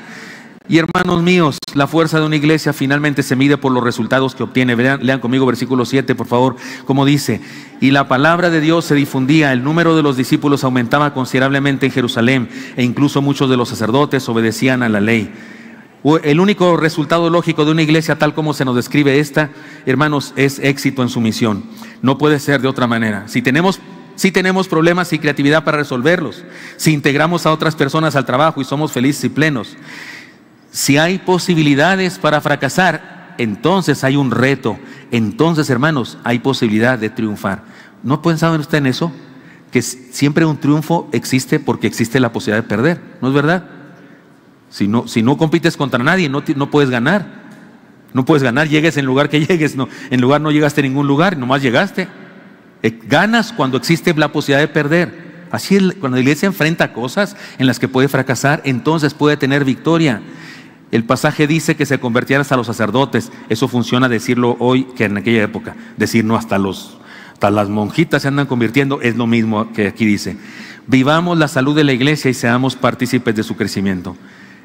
Y hermanos míos, la fuerza de una iglesia finalmente se mide por los resultados que obtiene. Lean conmigo versículo 7, por favor, como dice: y la palabra de Dios se difundía, el número de los discípulos aumentaba considerablemente en Jerusalén, e incluso muchos de los sacerdotes obedecían a la ley. El único resultado lógico de una iglesia tal como se nos describe esta, hermanos, es éxito en su misión. No puede ser de otra manera. Si tenemos problemas y creatividad para resolverlos, si integramos a otras personas al trabajo y somos felices y plenos, si hay posibilidades para fracasar, entonces hay un reto. Entonces, hermanos, hay posibilidad de triunfar. ¿No pensaban usted en eso? Que siempre un triunfo existe porque existe la posibilidad de perder. ¿No es verdad? Si no compites contra nadie, no puedes ganar. No puedes ganar, llegues en el lugar que llegues. No, en lugar no llegaste a ningún lugar, nomás llegaste. Ganas cuando existe la posibilidad de perder. Así es, cuando la iglesia enfrenta cosas en las que puede fracasar, entonces puede tener victoria. El pasaje dice que se convertían hasta los sacerdotes. Eso funciona decirlo hoy que en aquella época. Decir no, hasta las monjitas se andan convirtiendo, es lo mismo que aquí dice. Vivamos la salud de la iglesia y seamos partícipes de su crecimiento.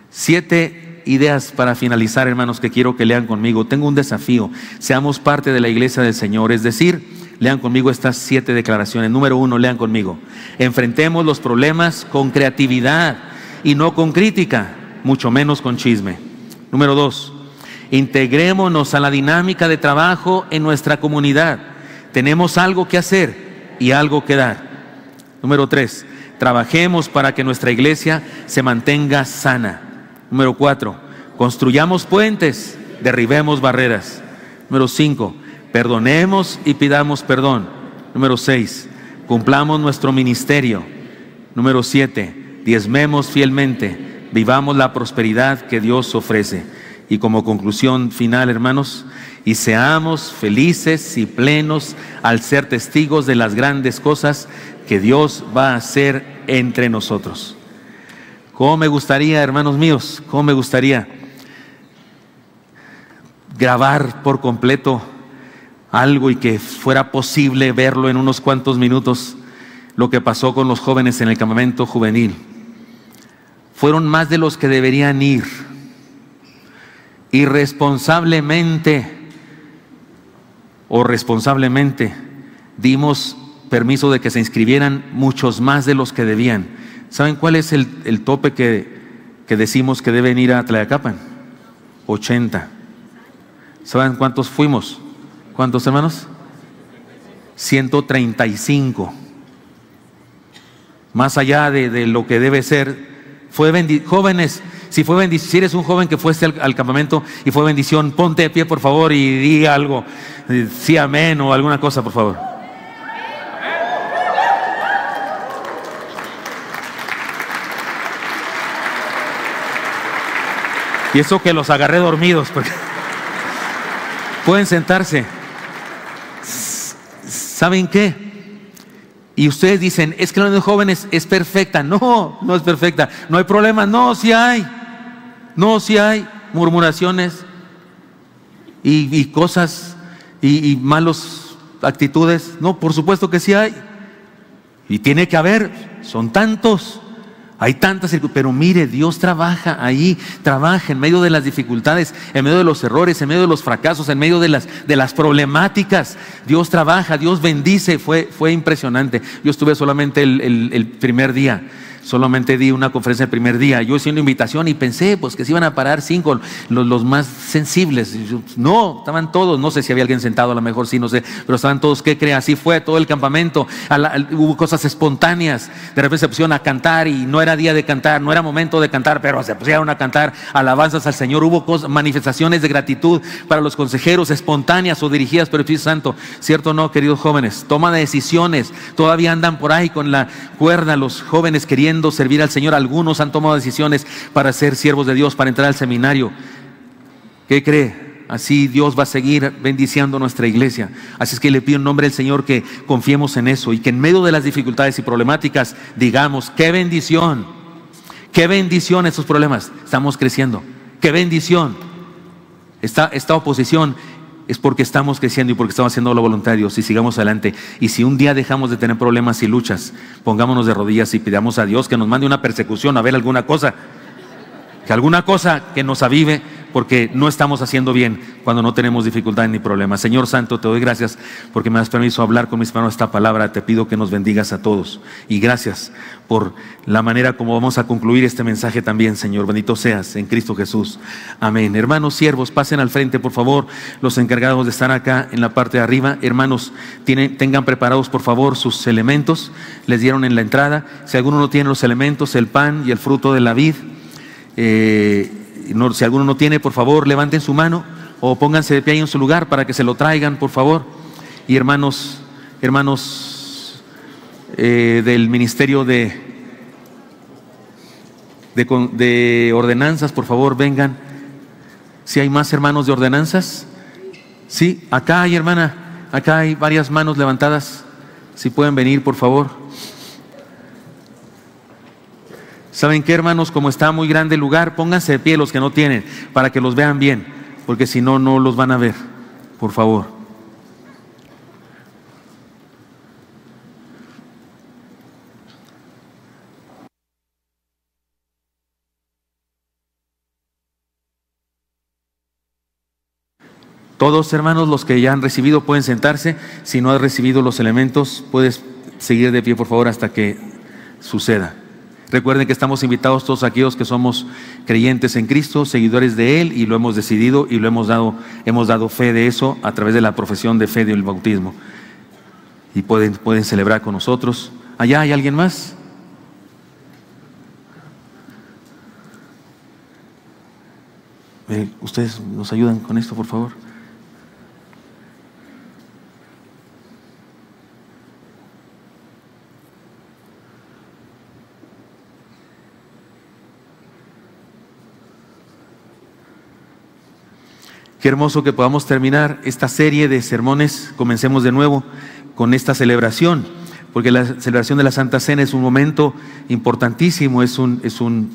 7 ideas para finalizar, hermanos, que quiero que lean conmigo. Tengo un desafío: seamos parte de la iglesia del Señor. Es decir, lean conmigo estas 7 declaraciones. Número 1, lean conmigo: enfrentemos los problemas con creatividad y no con crítica, mucho menos con chisme. Número 2, integrémonos a la dinámica de trabajo en nuestra comunidad. Tenemos algo que hacer y algo que dar. Número 3, trabajemos para que nuestra iglesia se mantenga sana. Número 4, construyamos puentes, derribemos barreras. Número 5, perdonemos y pidamos perdón. Número 6, cumplamos nuestro ministerio. Número 7, diezmemos fielmente. Vivamos la prosperidad que Dios ofrece. Y como conclusión final, hermanos, y seamos felices y plenos al ser testigos de las grandes cosas que Dios va a hacer entre nosotros. ¿Cómo me gustaría, hermanos míos, cómo me gustaría grabar por completo algo y que fuera posible verlo en unos cuantos minutos, lo que pasó con los jóvenes en el campamento juvenil? Fueron más de los que deberían ir. Irresponsablemente o responsablemente dimos permiso de que se inscribieran muchos más de los que debían. ¿Saben cuál es el tope que decimos que deben ir a Tlayacapan? 80. ¿Saben cuántos fuimos? ¿Cuántos, hermanos? 135. Más allá de lo que debe ser. Jóvenes, si eres un joven que fuiste al campamento y fue bendición, ponte de pie, por favor, y diga algo, sí, amén, o alguna cosa, por favor. Y eso que los agarré dormidos, porque pueden sentarse. ¿Saben qué? Y ustedes dicen, es que la de jóvenes es perfecta. No, no es perfecta. No hay problema. No, sí hay. No, sí hay murmuraciones. y cosas y malas actitudes. No, por supuesto que sí hay. Y tiene que haber, son tantos. Hay tantas circunstancias, pero mire, Dios trabaja ahí, trabaja en medio de las dificultades, en medio de los errores, en medio de los fracasos, en medio de las problemáticas. Dios trabaja, Dios bendice. Fue impresionante. Yo estuve solamente el primer día. Solamente di una conferencia el primer día. Yo hice una invitación y pensé pues que se iban a parar 5, los más sensibles. No, estaban todos. No sé si había alguien sentado, a lo mejor sí, no sé. Pero estaban todos. ¿Qué cree? Así fue todo el campamento. Hubo cosas espontáneas. De repente se pusieron a cantar y no era día de cantar, no era momento de cantar, pero se pusieron a cantar alabanzas al Señor. Hubo manifestaciones de gratitud para los consejeros, espontáneas o dirigidas por el Espíritu Santo. ¿Cierto o no, queridos jóvenes? Toma de decisiones. Todavía andan por ahí con la cuerda los jóvenes queriendo servir al Señor. Algunos han tomado decisiones para ser siervos de Dios, para entrar al seminario. ¿Qué cree? Así Dios va a seguir bendiciendo nuestra iglesia. Así es que le pido en nombre del Señor que confiemos en eso y que en medio de las dificultades y problemáticas digamos: qué bendición estos problemas. Estamos creciendo. Qué bendición. Esta oposición es porque estamos creciendo y porque estamos haciendo la voluntad de Dios, y sigamos adelante. Y si un día dejamos de tener problemas y luchas, pongámonos de rodillas y pidamos a Dios que nos mande una persecución, a ver alguna cosa que nos avive, porque no estamos haciendo bien cuando no tenemos dificultades ni problemas. Señor Santo, te doy gracias porque me das permiso hablar con mis hermanos esta palabra. Te pido que nos bendigas a todos, y gracias por la manera como vamos a concluir este mensaje también, Señor. Bendito seas en Cristo Jesús. Amén. Hermanos siervos, pasen al frente, por favor. Los encargados de estar acá en la parte de arriba. Hermanos, tengan preparados, por favor, sus elementos. Les dieron en la entrada. Si alguno no tiene los elementos, el pan y el fruto de la vid, si alguno no tiene, por favor, levanten su mano o pónganse de pie ahí en su lugar para que se lo traigan, por favor. Y hermanos del ministerio de ordenanzas, por favor, vengan. Si hay más hermanos de ordenanzas, sí, acá hay, hermana, acá hay varias manos levantadas. Si pueden venir, por favor. ¿Saben qué, hermanos? Como está muy grande el lugar, pónganse de pie los que no tienen, para que los vean bien, porque si no, no los van a ver, por favor. Todos, hermanos, los que ya han recibido pueden sentarse. Si no has recibido los elementos, puedes seguir de pie, por favor, hasta que suceda. Recuerden que estamos invitados todos aquellos que somos creyentes en Cristo, seguidores de Él, y lo hemos decidido y lo hemos dado fe de eso a través de la profesión de fe del bautismo. Y pueden celebrar con nosotros. ¿Allá hay alguien más? ¿Ustedes nos ayudan con esto, por favor? Qué hermoso que podamos terminar esta serie de sermones. Comencemos de nuevo con esta celebración, porque la celebración de la Santa Cena es un momento importantísimo, es un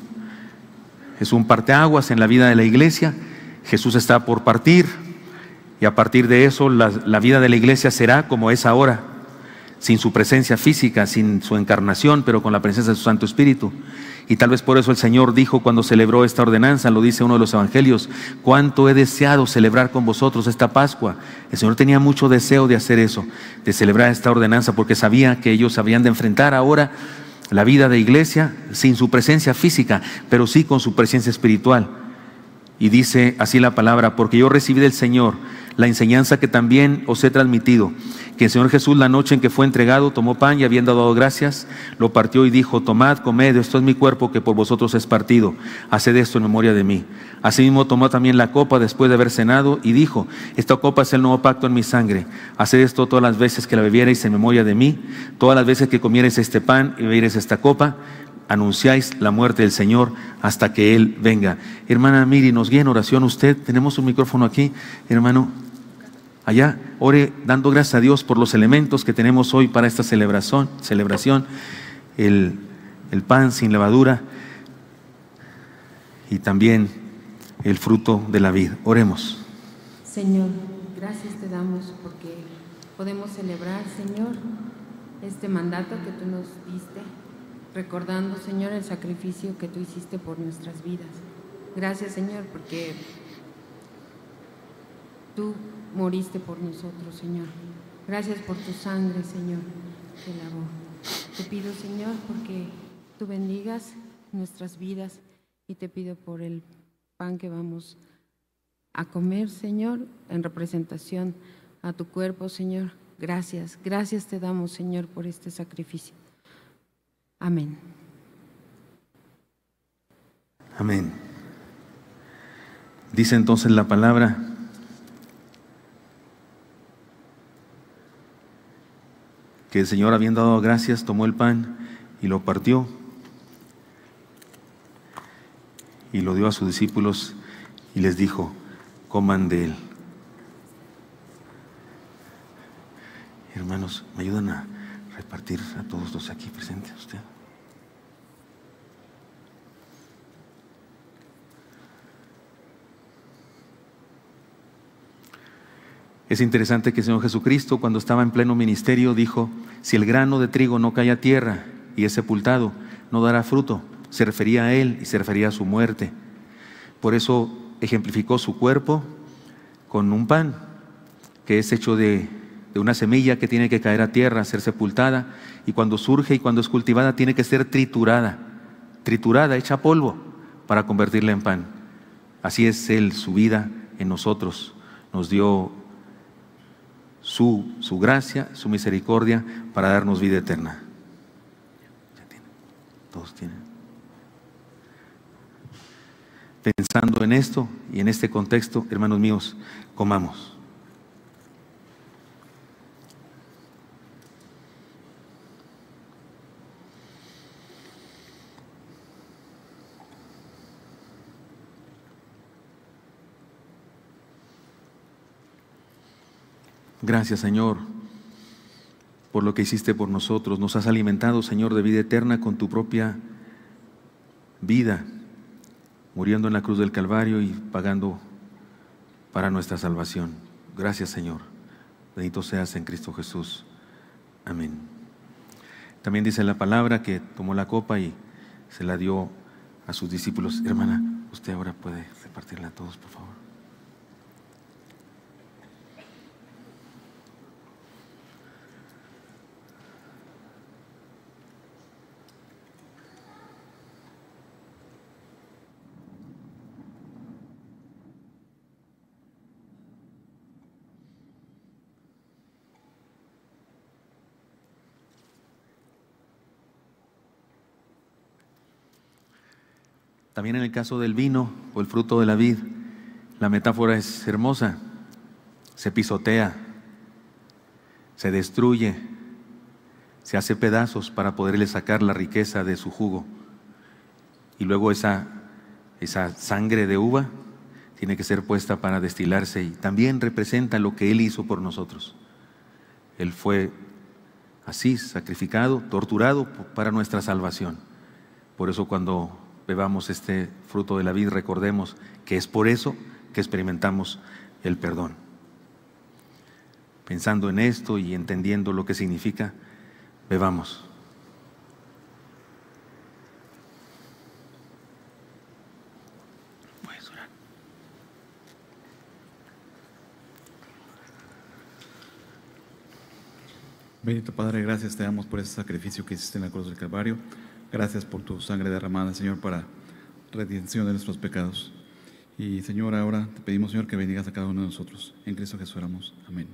parteaguas en la vida de la iglesia. Jesús está por partir, y a partir de eso la vida de la iglesia será como es ahora, sin su presencia física, sin su encarnación, pero con la presencia de su Santo Espíritu. Y tal vez por eso el Señor dijo cuando celebró esta ordenanza, lo dice uno de los evangelios: cuánto he deseado celebrar con vosotros esta Pascua. El Señor tenía mucho deseo de hacer eso, de celebrar esta ordenanza, porque sabía que ellos habían de enfrentar ahora la vida de iglesia sin su presencia física, pero sí con su presencia espiritual. Y dice así la palabra: porque yo recibí del Señor la enseñanza que también os he transmitido, que el Señor Jesús, la noche en que fue entregado, tomó pan, y habiendo dado gracias, lo partió y dijo: tomad, comed, esto es mi cuerpo que por vosotros es partido, haced esto en memoria de mí. Asimismo tomó también la copa después de haber cenado y dijo: esta copa es el nuevo pacto en mi sangre, haced esto todas las veces que la bebiereis en memoria de mí. Todas las veces que comiereis este pan y bebiereis esta copa, anunciáis la muerte del Señor hasta que Él venga. Hermana Miri, nos guía en oración usted. Tenemos un micrófono aquí, hermano. Allá, ore dando gracias a Dios por los elementos que tenemos hoy para esta celebración, el pan sin levadura y también el fruto de la vid. Oremos. Señor, gracias te damos porque podemos celebrar, Señor, este mandato que tú nos diste, recordando, Señor, el sacrificio que tú hiciste por nuestras vidas. Gracias, Señor, porque tú moriste por nosotros, Señor. Gracias por tu sangre, Señor, que lavó. Te pido, Señor, porque tú bendigas nuestras vidas y te pido por el pan que vamos a comer, Señor, en representación a tu cuerpo, Señor. Gracias, gracias te damos, Señor, por este sacrificio. Amén. Amén. Dice entonces la palabra: que el Señor, habiendo dado gracias, tomó el pan y lo partió y lo dio a sus discípulos y les dijo: coman de él. Hermanos, ¿me ayudan a repartir a todos los aquí presentes? Usted. Es interesante que el Señor Jesucristo, cuando estaba en pleno ministerio, dijo: si el grano de trigo no cae a tierra y es sepultado, no dará fruto. Se refería a Él y se refería a su muerte. Por eso ejemplificó su cuerpo con un pan que es hecho de una semilla que tiene que caer a tierra, ser sepultada, y cuando surge y cuando es cultivada tiene que ser triturada, hecha polvo para convertirla en pan. Así es Él, su vida en nosotros. Nos dio su gracia, su misericordia para darnos vida eterna. Todos tienen. Pensando en esto y en este contexto, hermanos míos, comamos. Gracias, Señor, por lo que hiciste por nosotros. Nos has alimentado, Señor, de vida eterna con tu propia vida, muriendo en la cruz del Calvario y pagando para nuestra salvación. Gracias, Señor. Bendito seas en Cristo Jesús. Amén. También dice la palabra que tomó la copa y se la dio a sus discípulos. Hermana, usted ahora puede repartirla a todos, por favor. También en el caso del vino o el fruto de la vid, la metáfora es hermosa. Se pisotea, se destruye, se hace pedazos para poderle sacar la riqueza de su jugo. Y luego esa sangre de uva tiene que ser puesta para destilarse y también representa lo que Él hizo por nosotros. Él fue así, sacrificado, torturado para nuestra salvación. Por eso cuando bebamos este fruto de la vid, recordemos que es por eso que experimentamos el perdón. Pensando en esto y entendiendo lo que significa, bebamos. Puedes orar. Bendito Padre, gracias te damos por ese sacrificio que hiciste en la cruz del Calvario. Gracias por tu sangre derramada, Señor, para redención de nuestros pecados. Y Señor, ahora te pedimos, Señor, que bendigas a cada uno de nosotros. En Cristo Jesús oramos. Amén.